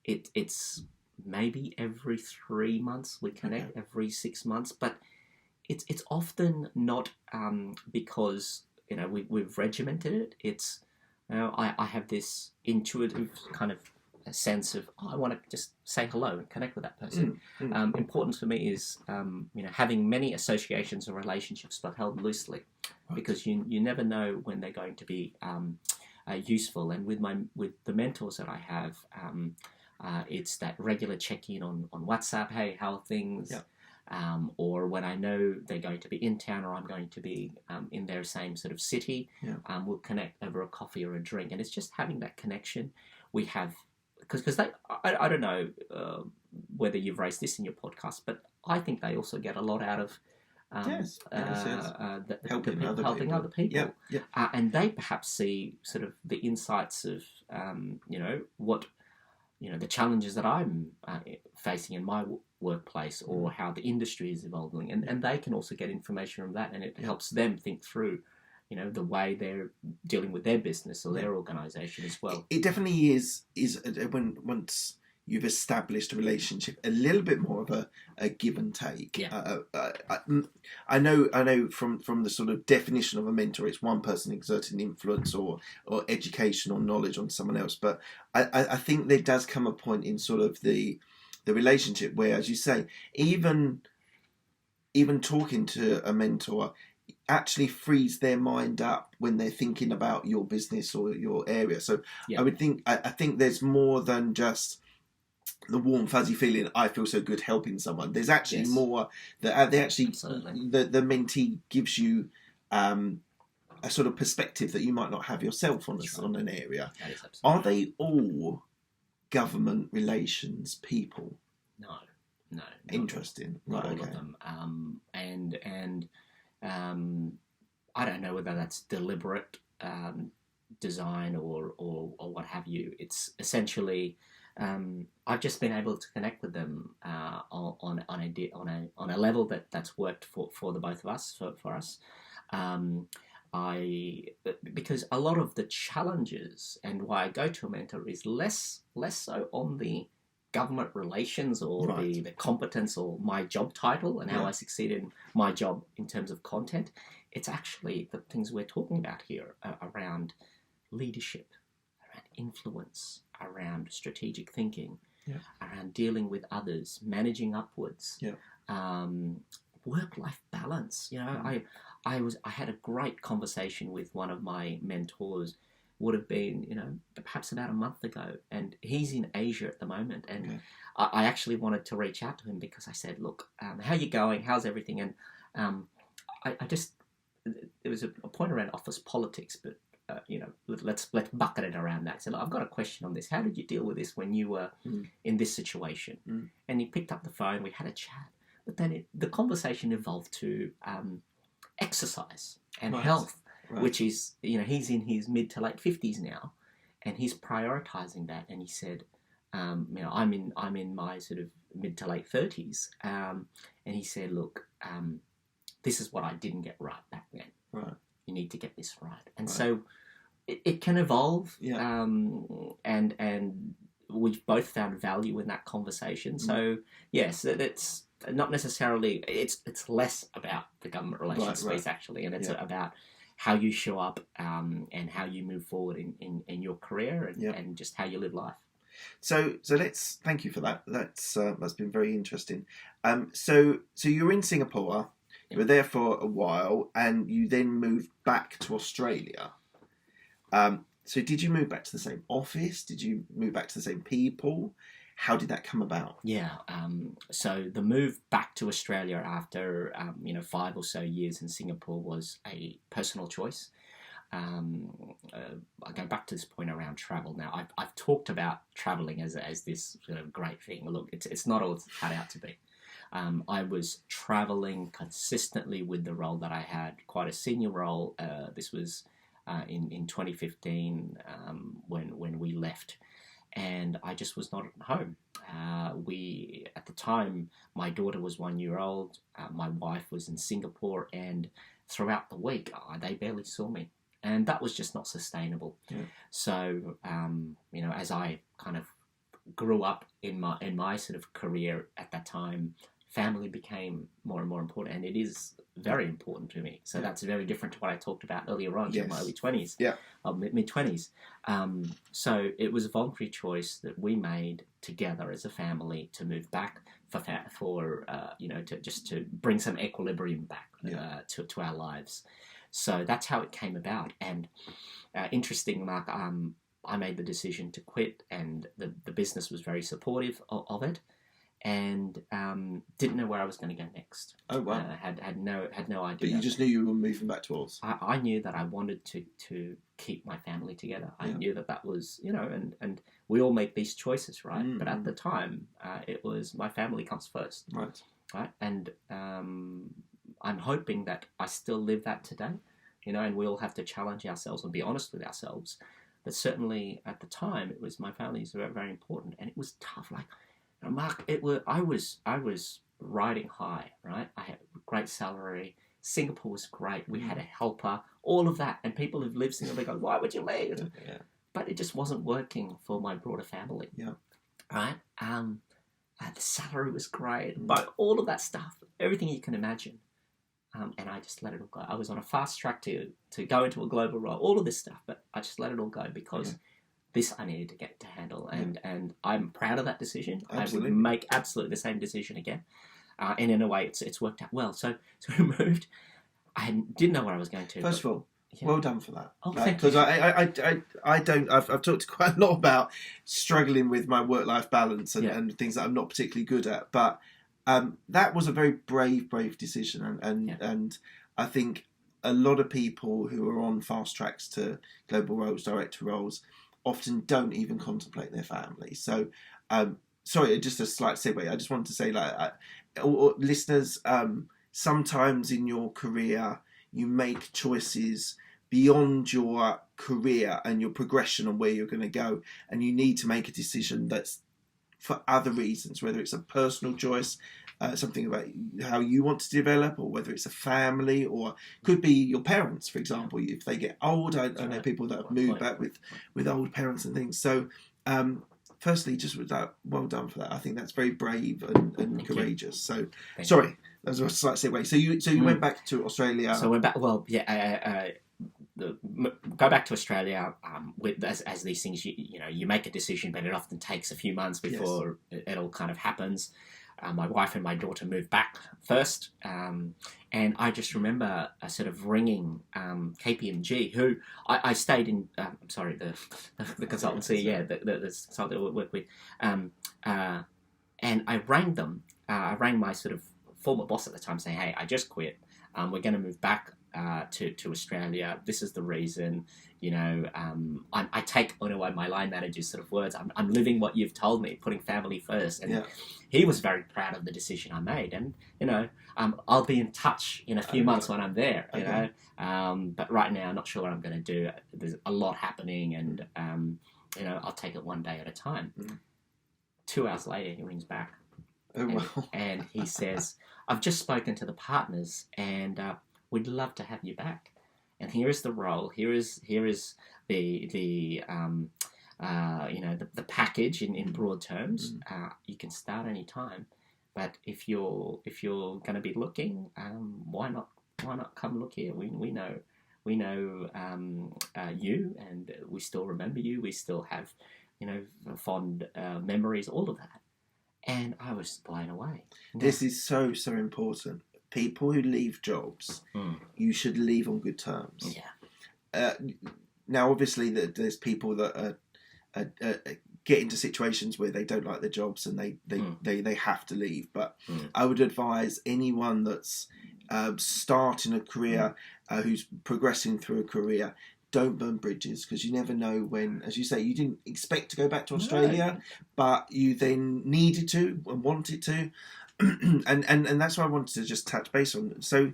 it's maybe every 3 months we connect, every 6 months, but it's often not because we've regimented it. It's I have this intuitive kind of a sense of, I want to just say hello and connect with that person. Important for me is having many associations or relationships but held loosely, because you never know when they're going to be useful. And with the mentors that I have, it's that regular check-in on WhatsApp. Hey, how are things? Yeah. Or when I know they're going to be in town, or I'm going to be in their same sort of city, we'll connect over a coffee or a drink. And it's just having that connection. We have, because I don't know whether you've raised this in your podcast, but I think they also get a lot out of helping other people. And they perhaps see sort of the insights of what the challenges that I'm facing in my workplace, or how the industry is evolving, and they can also get information from that, and it helps them think through the way they're dealing with their business or their organisation as well. It definitely is when once you've established a relationship, a little bit more of a give and take. I know from the sort of definition of a mentor, it's one person exerting influence or education or knowledge on someone else. But I think there does come a point in sort of the relationship where, as you say, even talking to a mentor actually frees their mind up when they're thinking about your business or your area. So I think there's more than just the warm fuzzy feeling, I feel so good helping someone. There's actually more that they actually the mentee gives you a sort of perspective that you might not have yourself on an area. Are they all government relations people? No. Interesting. Not all of them. And I don't know whether that's deliberate design or what have you. It's essentially I've just been able to connect with them on a level that's worked for the both of us, for us. Because a lot of the challenges and why I go to a mentor is less so on the government relations or the competence or my job title and how I succeed in my job in terms of content. It's actually the things we're talking about here around leadership, around influence, around strategic thinking, around dealing with others, managing upwards, work-life balance. I had a great conversation with one of my mentors, would have been, perhaps about a month ago, and he's in Asia at the moment, and I actually wanted to reach out to him because I said, look, how are you going? How's everything? And I just, there was a point around office politics, but let's bucket it around that. So I've got a question on this. How did you deal with this when you were in this situation? And he picked up the phone, we had a chat, but then the conversation evolved to exercise and health. Which is, he's in his mid to late 50s now, and he's prioritizing that. And he said, I'm in my sort of mid to late 30s, and he said, look, this is what I didn't get right back then. You need to get this right. And so it can evolve, and we've both found value in that conversation. So yes, it's not necessarily, it's less about the government relations space actually, and it's about how you show up and how you move forward in your career and just how you live life. So let's thank you for that. That's been very interesting. So you were in Singapore. You were there for a while, and you then moved back to Australia. So did you move back to the same office? Did you move back to the same people? How did that come about? So the move back to Australia after 5 or so years in Singapore was a personal choice. I go back to this point around travel. Now I've talked about traveling as this sort of great thing. Look, it's not all it's cut out to be. I was traveling consistently with the role that I had, quite a senior role. This was in 2015 when we left. And I just was not at home. At the time, my daughter was 1 year old, my wife was in Singapore, and throughout the week, they barely saw me. And that was just not sustainable. So, as I kind of grew up in my sort of career at that time, family became more and more important, and it is very important to me. So that's very different to what I talked about earlier on in my early 20s, mid 20s. So it was a voluntary choice that we made together as a family to move back to bring some equilibrium back to our lives. So that's how it came about. And interesting, Mark, I made the decision to quit, and the business was very supportive of it, and didn't know where I was going to go next. Oh wow! Had no idea. But you just knew you were moving back to Oz. I knew that I wanted to keep my family together. I knew that was, and we all make these choices, right? But at the time, it was my family comes first, right? And I'm hoping that I still live that today, and we all have to challenge ourselves and be honest with ourselves. But certainly at the time, it was my family's very, very important, and it was tough. Like, Mark, I was riding high, right? I had a great salary. Singapore was great. We had a helper, all of that. And people who've lived in Singapore go, why would you leave? Yeah. But it just wasn't working for my broader family. Yeah. Right? The salary was great. But all of that stuff, everything you can imagine. And I just let it all go. I was on a fast track to go into a global role, all of this stuff, but I just let it all go because this I needed to get to handle. And I'm proud of that decision. Absolutely. I would make absolutely the same decision again. And in a way, it's worked out well. So we moved. I didn't know where I was going to. First of all, well done for that. Oh, thank you. Because I don't. I've talked quite a lot about struggling with my work-life balance and things that I'm not particularly good at, but. That was a very brave decision, and I think a lot of people who are on fast tracks to global roles, director roles, often don't even contemplate their family. So, sorry, just a slight segue. I just wanted to say, listeners, sometimes in your career you make choices beyond your career and your progression on where you're going to go, and you need to make a decision that's for other reasons, whether it's a personal choice, something about how you want to develop, or whether it's a family, or could be your parents, for example, if they get old. I know people that have moved back with old parents and things. So, firstly, just with that, well done for that. I think that's very brave and courageous. So, sorry, that was a slight segue. So you went back to Australia. So I went back. Well, go back to Australia. As these things, you make a decision, but it often takes a few months before it all kind of happens. My wife and my daughter moved back first, and I just remember sort of ringing KPMG, who I stayed in. The consultancy, the consultant I work with, and I rang them. I rang my sort of former boss at the time, saying, "Hey, I just quit. We're going to move back to Australia. This is the reason. I take my line manager's sort of words. I'm living what you've told me, putting family first." And he was very proud of the decision I made. And I'll be in touch in a few months when I'm there. But right now, I'm not sure what I'm going to do. There's a lot happening, and I'll take it one day at a time. 2 hours later, he rings back. Oh, wow. And he says, "I've just spoken to the partners, and we'd love to have you back. And here is the role. Here is the package in broad terms. You can start any time, but if you're going to be looking, why not come look here? We know you, and we still remember you. We still have fond memories, all of that." And I was blown away. This is so important. People who leave jobs, you should leave on good terms. Yeah. Now, obviously, there's people that get into situations where they don't like their jobs and they have to leave. But I would advise anyone that's starting a career, who's progressing through a career, don't burn bridges, because you never know when, as you say, you didn't expect to go back to Australia, but you then needed to and wanted to. and that's what I wanted to just touch base on. So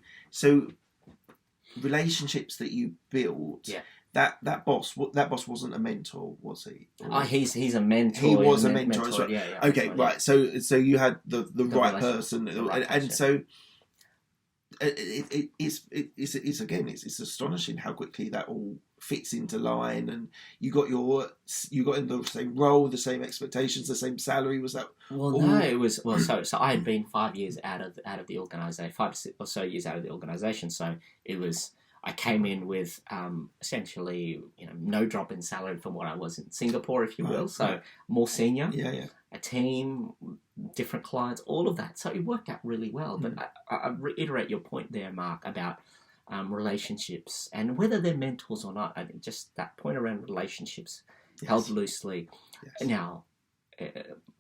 relationships that you built. Yeah. That boss wasn't a mentor, was he? He's a mentor. He was a mentor as well. Yeah. Okay, right. So you had the right person, and so it's astonishing how quickly that all fits into line, and you got in the same role, the same expectations, the same salary? Was that? Well, no, it was so I had been 5 years out of the organisation, 5 or so years out of the organisation. So it was, I came in with essentially, no drop in salary from what I was in Singapore, if you will. So more senior, a team, different clients, all of that. So it worked out really well. But I reiterate your point there, Mark, about relationships and whether they're mentors or not. I think just that point around relationships held loosely. Yes. Now,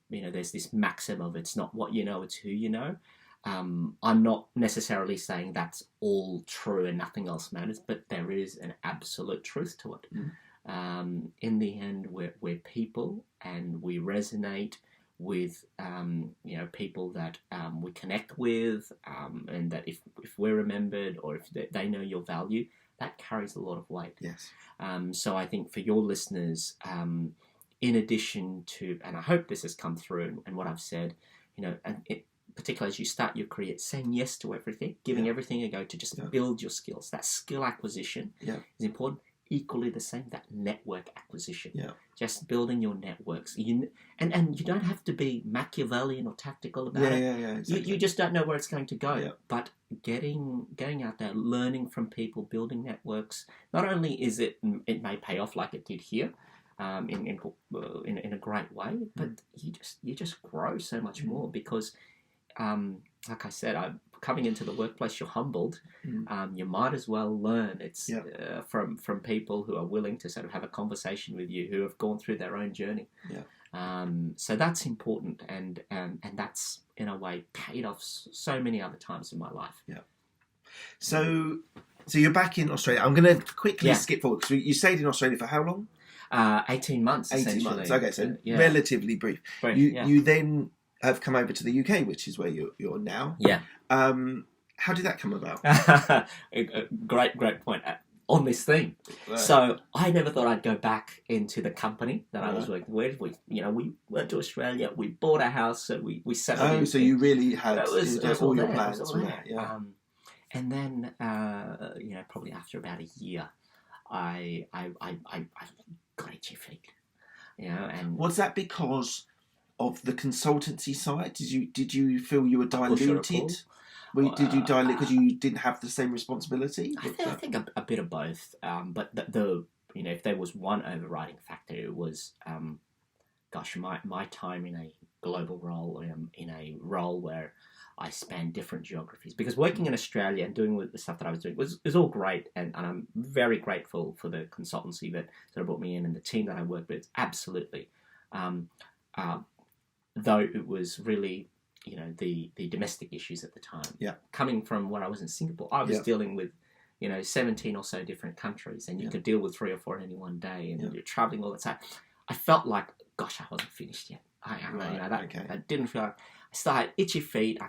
there's this maxim of it's not what you know, it's who you know. I'm not necessarily saying that's all true and nothing else matters, but there is an absolute truth to it. In the end, we're people, and we resonate with people that we connect with, and that if we're remembered, or if they know your value, that carries a lot of weight. Yes. So I think for your listeners, in addition to, and I hope this has come through and what I've said, particularly as you start your career, saying yes to everything, giving everything a go to just build your skills. That skill acquisition is important. Equally the same, that network acquisition. Just building your networks. And you don't have to be Machiavellian or tactical about it. Exactly. You just don't know where it's going to go. But going out there, learning from people, building networks. Not only is it may pay off like it did here, in a great way, but you just grow so much more because, like I said, coming into the workplace, you're humbled. You might as well learn. It's from people who are willing to sort of have a conversation with you, who have gone through their own journey. So that's important, and that's in a way paid off so many other times in my life. So you're back in Australia. I'm going to quickly skip forward because you stayed in Australia for how long? 18 months. 18 months. Okay, so relatively brief. You then have come over to the UK, which is where you're now. How did that come about? Great point on this theme. So I never thought I'd go back into the company that I was working with. We went to Australia. We bought a house, so we settled in. So you really had all your plans were there. And then probably after about a year, I got itchy feet. And was that because of the consultancy side? Did you feel you were diluted? Did you dilute because you didn't have the same responsibility? I think a bit of both. But the if there was one overriding factor, it was my time in a global role, in a role where I spanned different geographies. Because working in Australia and doing the stuff that I was doing was all great, and I'm very grateful for the consultancy that brought me in and the team that I worked with. Absolutely. Though it was really, the domestic issues at the time. Coming from when I was in Singapore, I was dealing with, 17 or so different countries, and you could deal with 3 or 4 in any one day, and you're traveling all the time. I felt like, gosh, I wasn't finished yet. I didn't feel like, I started itchy feet.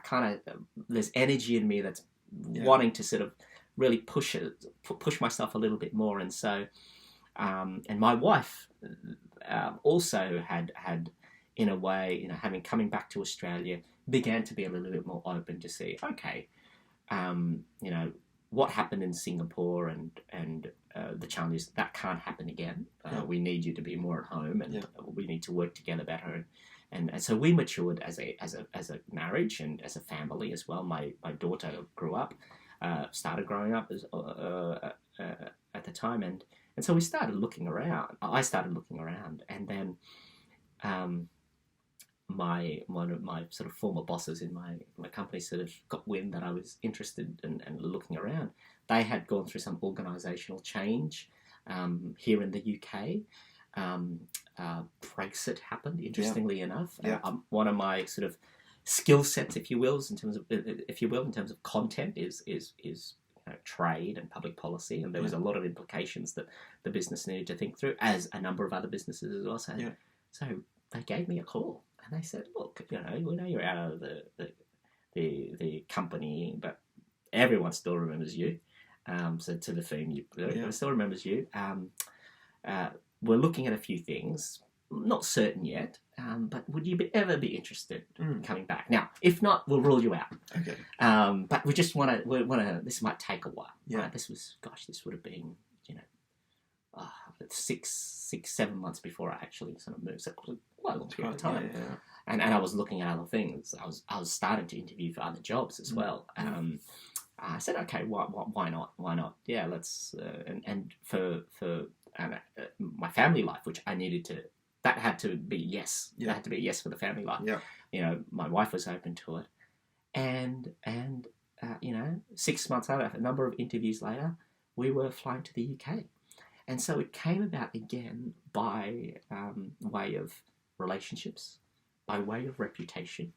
There's energy in me that's wanting to sort of really push myself a little bit more. And so, and my wife also had, in a way, coming back to Australia, began to be a little bit more open to see, okay, what happened in Singapore and the challenges that can't happen again. We need you to be more at home, and we need to work together better. And so we matured as a marriage and as a family as well. My daughter grew up, started growing up at the time, and so we started looking around. I started looking around, and then one of my sort of former bosses in my company sort of got wind that I was interested and looking around. They had gone through some organisational change here in the UK. Brexit happened, interestingly enough. One of my sort of skill sets, if you will, in terms of content is trade and public policy, and there was a lot of implications that the business needed to think through, as a number of other businesses as well. So they gave me a call and they said, "Look, we know you're out of the company, but everyone still remembers you." So to the theme, everyone still remembers you. We're looking at a few things, not certain yet, but would you ever be interested in coming back? Now, if not, we'll rule you out. Okay. But we just want to. This might take a while. Right? This would have been, 7 months before I actually sort of moved. So quite a long period of time. Yeah. And I was looking at other things. I was starting to interview for other jobs as well. I said, okay, why not? Why not? Yeah, let's. And for my family life, which I needed to, that had to be yes. Yeah. That had to be a yes for the family life. Yeah. You know, my wife was open to it, and 6 months later, a number of interviews later, we were flying to the UK, and so it came about again by way of relationships, by way of reputation,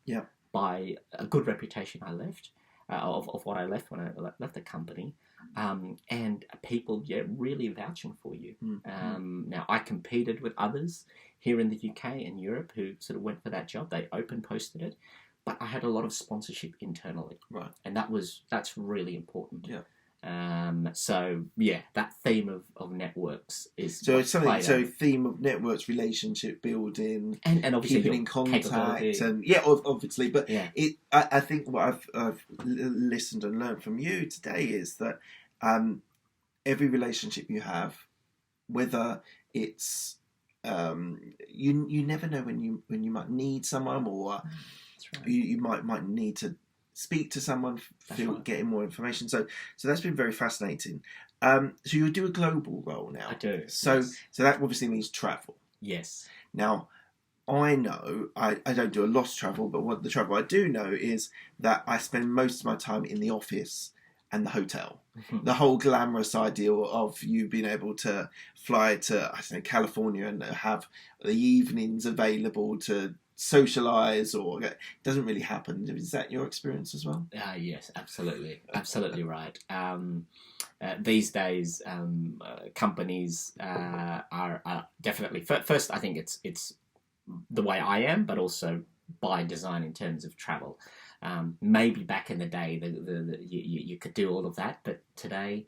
by a good reputation I left. Of what I left when I left the company, and people really vouching for you. Now, I competed with others here in the UK and Europe who sort of went for that job. They open posted it, but I had a lot of sponsorship internally, right? And that's really important. Yeah. So yeah, that theme of networks is so it's something. So theme of networks, relationship building, and obviously keeping in contact, and obviously. But I think what I've listened and learned from you today is that every relationship you have, whether it's you never know when you might need someone, or you might need to speak to someone, getting more information. So that's been very fascinating. So you do a global role now. I do. So that obviously means travel. Yes. Now, I know I don't do a lot of travel, but what the travel I do know is that I spend most of my time in the office and the hotel. The whole glamorous ideal of you being able to fly to California and have the evenings available to socialize, or it doesn't really happen. Is that your experience as well? Yes, absolutely right. These days, companies are definitely first. I think it's the way I am, but also by design in terms of travel. Maybe back in the day, you could do all of that, but today,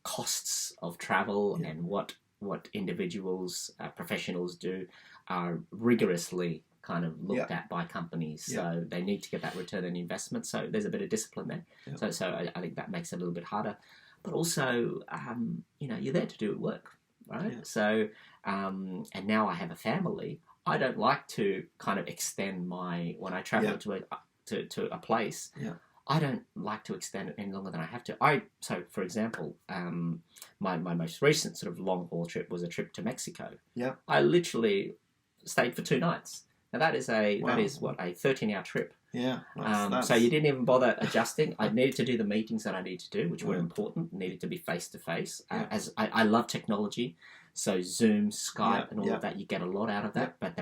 costs of travel and what individuals, professionals do are rigorously kind of looked at by companies. So they need to get that return on investment. So there's a bit of discipline there. So I think that makes it a little bit harder. But also, you're there to do work, right? Yeah. So, and now I have a family. I don't like to kind of extend when I travel to a place. Yeah. I don't like to extend it any longer than I have to. So, for example, my most recent sort of long haul trip was a trip to Mexico. Yeah. I literally stayed for 2 nights. Now that is a 13-hour trip. Yeah. So you didn't even bother adjusting. I needed to do the meetings that I needed to do, which were important. Needed to be face to face. As I love technology, so Zoom, Skype, and all of that. You get a lot out of that, but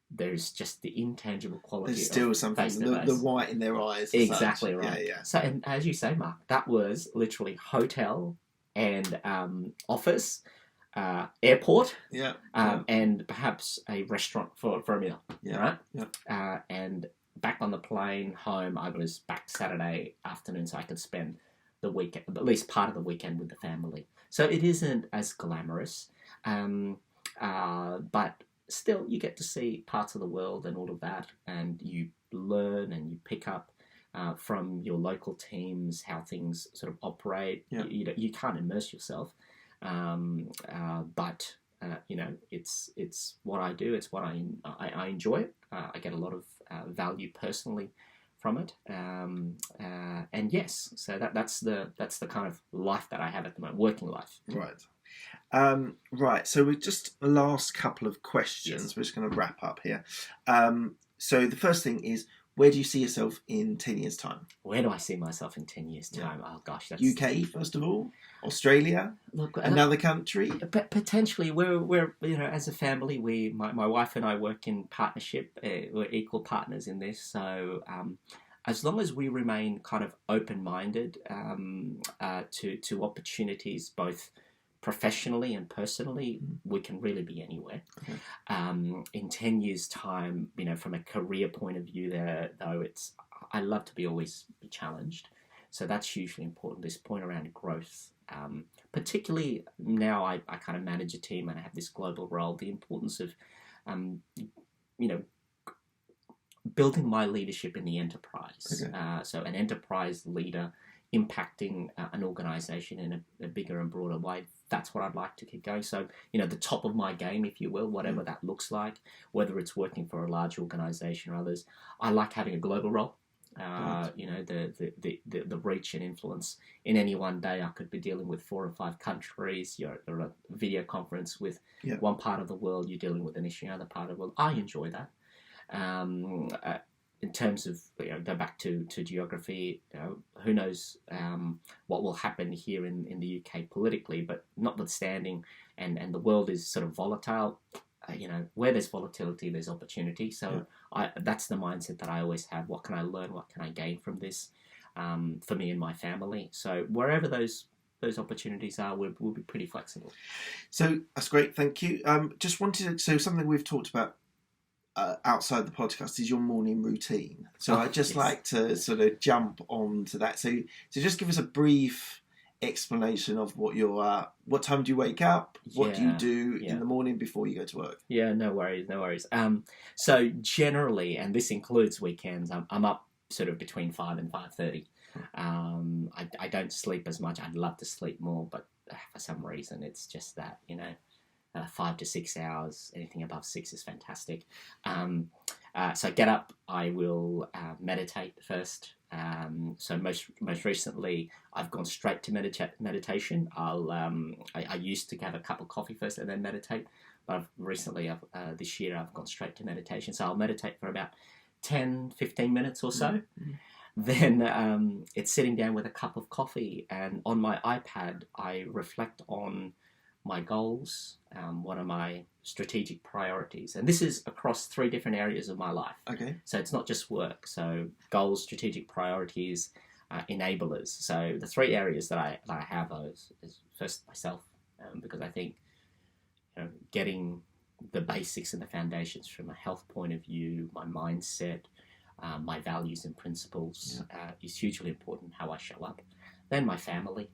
there's just the intangible quality. There's still something, the white in their eyes. Exactly right. Yeah. So, and as you say, Mark, that was literally hotel and office, airport, and perhaps a restaurant for a meal. Yeah. Right. Yeah. And back on the plane home, I was back Saturday afternoon, so I could spend the weekend, at least part of the weekend, with the family. So it isn't as glamorous, but still, you get to see parts of the world and all of that, and you learn and you pick up from your local teams how things sort of operate. Yeah. You can't immerse yourself, but it's what I do. It's what I enjoy it. I get a lot of value personally from it, and yes, so that's the kind of life that I have at the moment, working life. Right. Right, so we're just the last couple of questions. Yes. We're just going to wrap up here. So the first thing is, where do you see yourself in 10 years' time? Where do I see myself in 10 years' time? Yeah. Oh, gosh. That's... UK, first of all? Australia? Look, another country? Potentially. We're as a family, my wife and I work in partnership. We're equal partners in this. So as long as we remain kind of open-minded to opportunities, both professionally and personally, we can really be anywhere. Okay. In 10 years' time, from a career point of view, I love to always be challenged. So that's hugely important. This point around growth, particularly now I kind of manage a team and I have this global role. The importance of, building my leadership in the enterprise. Okay. So an enterprise leader impacting an organisation in a bigger and broader way. That's what I'd like to keep going. So, the top of my game, if you will, whatever that looks like, whether it's working for a large organisation or others. I like having a global role. The reach and influence. In any one day, I could be dealing with 4 or 5 countries. You're a video conference with one part of the world. You're dealing with an issue in another part of the world. I enjoy that. In terms of go back to geography, who knows what will happen here in the UK politically, but notwithstanding, and the world is sort of volatile. Where there's volatility, there's opportunity. So that's the mindset that I always have. What can I learn? What can I gain from this for me and my family? So wherever those opportunities are, we'll be pretty flexible. So that's great. Thank you. Just wanted to, something we've talked about outside the podcast is your morning routine. So I'd just like to sort of jump onto that. So just give us a brief explanation of what time do you wake up? What do you do in the morning before you go to work? Yeah, no worries. So generally, and this includes weekends, I'm up sort of between 5 and 5:30. I don't sleep as much. I'd love to sleep more, but for some reason it's just that 5 to 6 hours. Anything above 6 is fantastic. So I get up. I will meditate first. So most recently, I've gone straight to meditation. I used to have a cup of coffee first and then meditate, but this year I've gone straight to meditation. So I'll meditate for about 10-15 minutes or so. Mm-hmm. Then it's sitting down with a cup of coffee, and on my iPad I reflect on my goals, what are my strategic priorities, and this is across 3 different areas of my life. Okay. So it's not just work. So goals, strategic priorities, enablers. So the 3 areas that I have is first myself, because I think getting the basics and the foundations from a health point of view, my mindset, my values and principles is hugely important. How I show up. Then my family.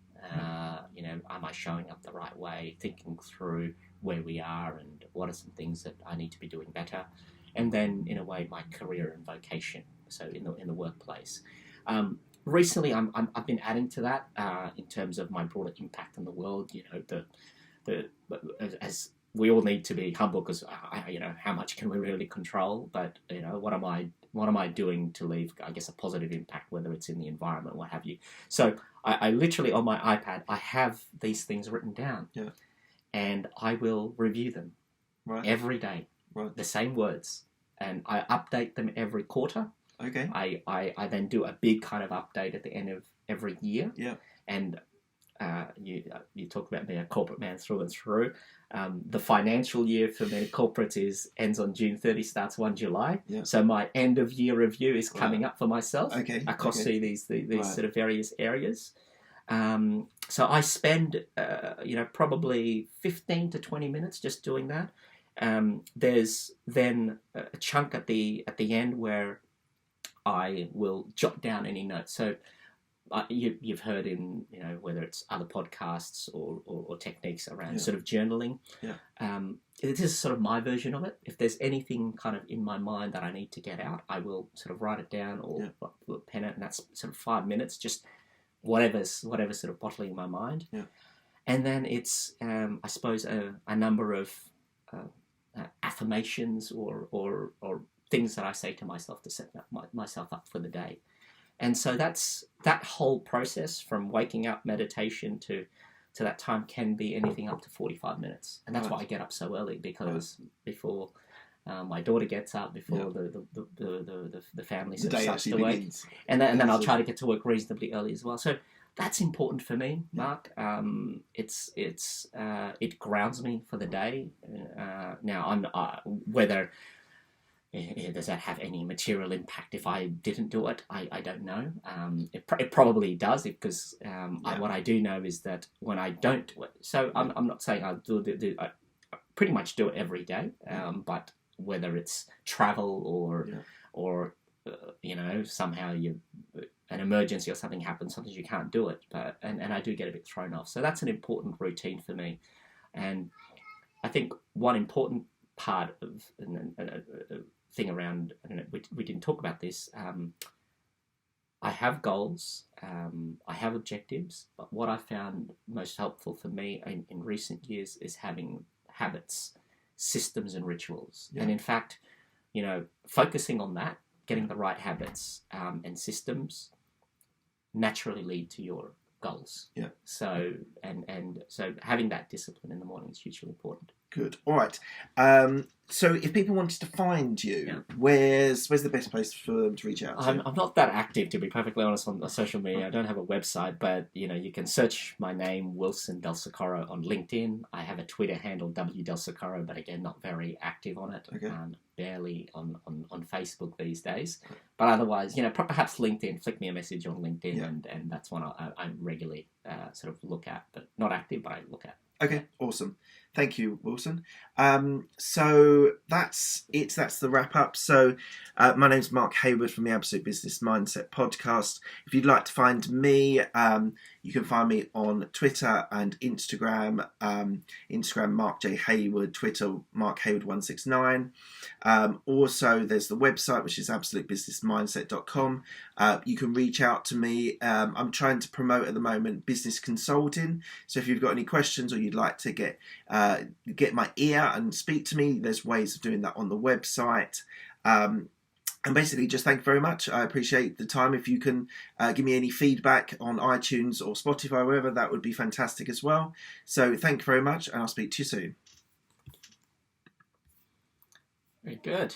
Am I showing up the right way, thinking through where we are and what are some things that I need to be doing better, and then in a way my career and vocation, so in the workplace. Recently I've been adding to that in terms of my broader impact on the world. As we all need to be humble, because how much can we really control, but what am I doing to leave, I guess, a positive impact, whether it's in the environment, what have you. So I literally, on my iPad, I have these things written down, and I will review them every day, the same words, and I update them every quarter. Okay. I then do a big kind of update at the end of every year. Yeah. And you talk about being a corporate man through and through. The financial year for many corporates ends on June 30, starts 1 July. Yeah. So my end of year review is coming up for myself across these sort of various areas. So I spend probably 15 to 20 minutes just doing that. There's then a chunk at the end where I will jot down any notes. So you've heard in whether it's other podcasts or techniques around sort of journaling. This is sort of my version of it. If there's anything kind of in my mind that I need to get out, I will sort of write it down or pen it, and that's sort of 5 minutes, just whatever's sort of bottling in my mind. And then it's I suppose a number of affirmations or things that I say to myself to set myself up for the day. And so that's that whole process from waking up, meditation to that time can be anything up to 45 minutes. And that's why I get up so early, because before my daughter gets up, before the family sort of starts to wake, and then I'll try to get to work reasonably early as well. So that's important for me, Mark. It grounds me for the day. Now I'm whether does that have any material impact if I didn't do it? I don't know. It probably does, because what I do know is that when I don't do it, so I'm not saying I'll I pretty much do it every day, but whether it's travel or somehow an emergency or something happens, sometimes you can't do it, but and I do get a bit thrown off. So that's an important routine for me, and I think one important part of thing around, we didn't talk about this, I have goals, I have objectives, but what I found most helpful for me in recent years is having habits, systems, and rituals. Yeah. And in fact, focusing on that, getting the right habits and systems naturally lead to your goals. Yeah. So so having that discipline in the morning is hugely important. Good. All right. So if people wanted to find you, Yeah. where's the best place for them to reach out to? I'm not that active, to be perfectly honest, on social media. I don't have a website, but you can search my name, Wilson Del Socorro, on LinkedIn. I have a Twitter handle, W Del Socorro, but again, not very active on it. Okay. Barely on Facebook these days. But otherwise, perhaps LinkedIn. Flick me a message on LinkedIn, Yeah. and that's one I regularly sort of look at, but not active, but I look at. Okay, awesome. Thank you, Wilson. So that's it. That's the wrap up. So my name's Mark Hayward from the Absolute Business Mindset podcast. If you'd like to find me, you can find me on Twitter and Instagram. Instagram, Mark J. Hayward. Twitter, Mark Hayward 169. Also, there's the website, which is absolutebusinessmindset.com. You can reach out to me. I'm trying to promote at the moment business consulting. So if you've got any questions or you'd like to get my ear and speak to me, there's ways of doing that on the website. And basically, just thank you very much. I appreciate the time. If you can give me any feedback on iTunes or Spotify, wherever, that would be fantastic as well. So thank you very much, and I'll speak to you soon. Very good.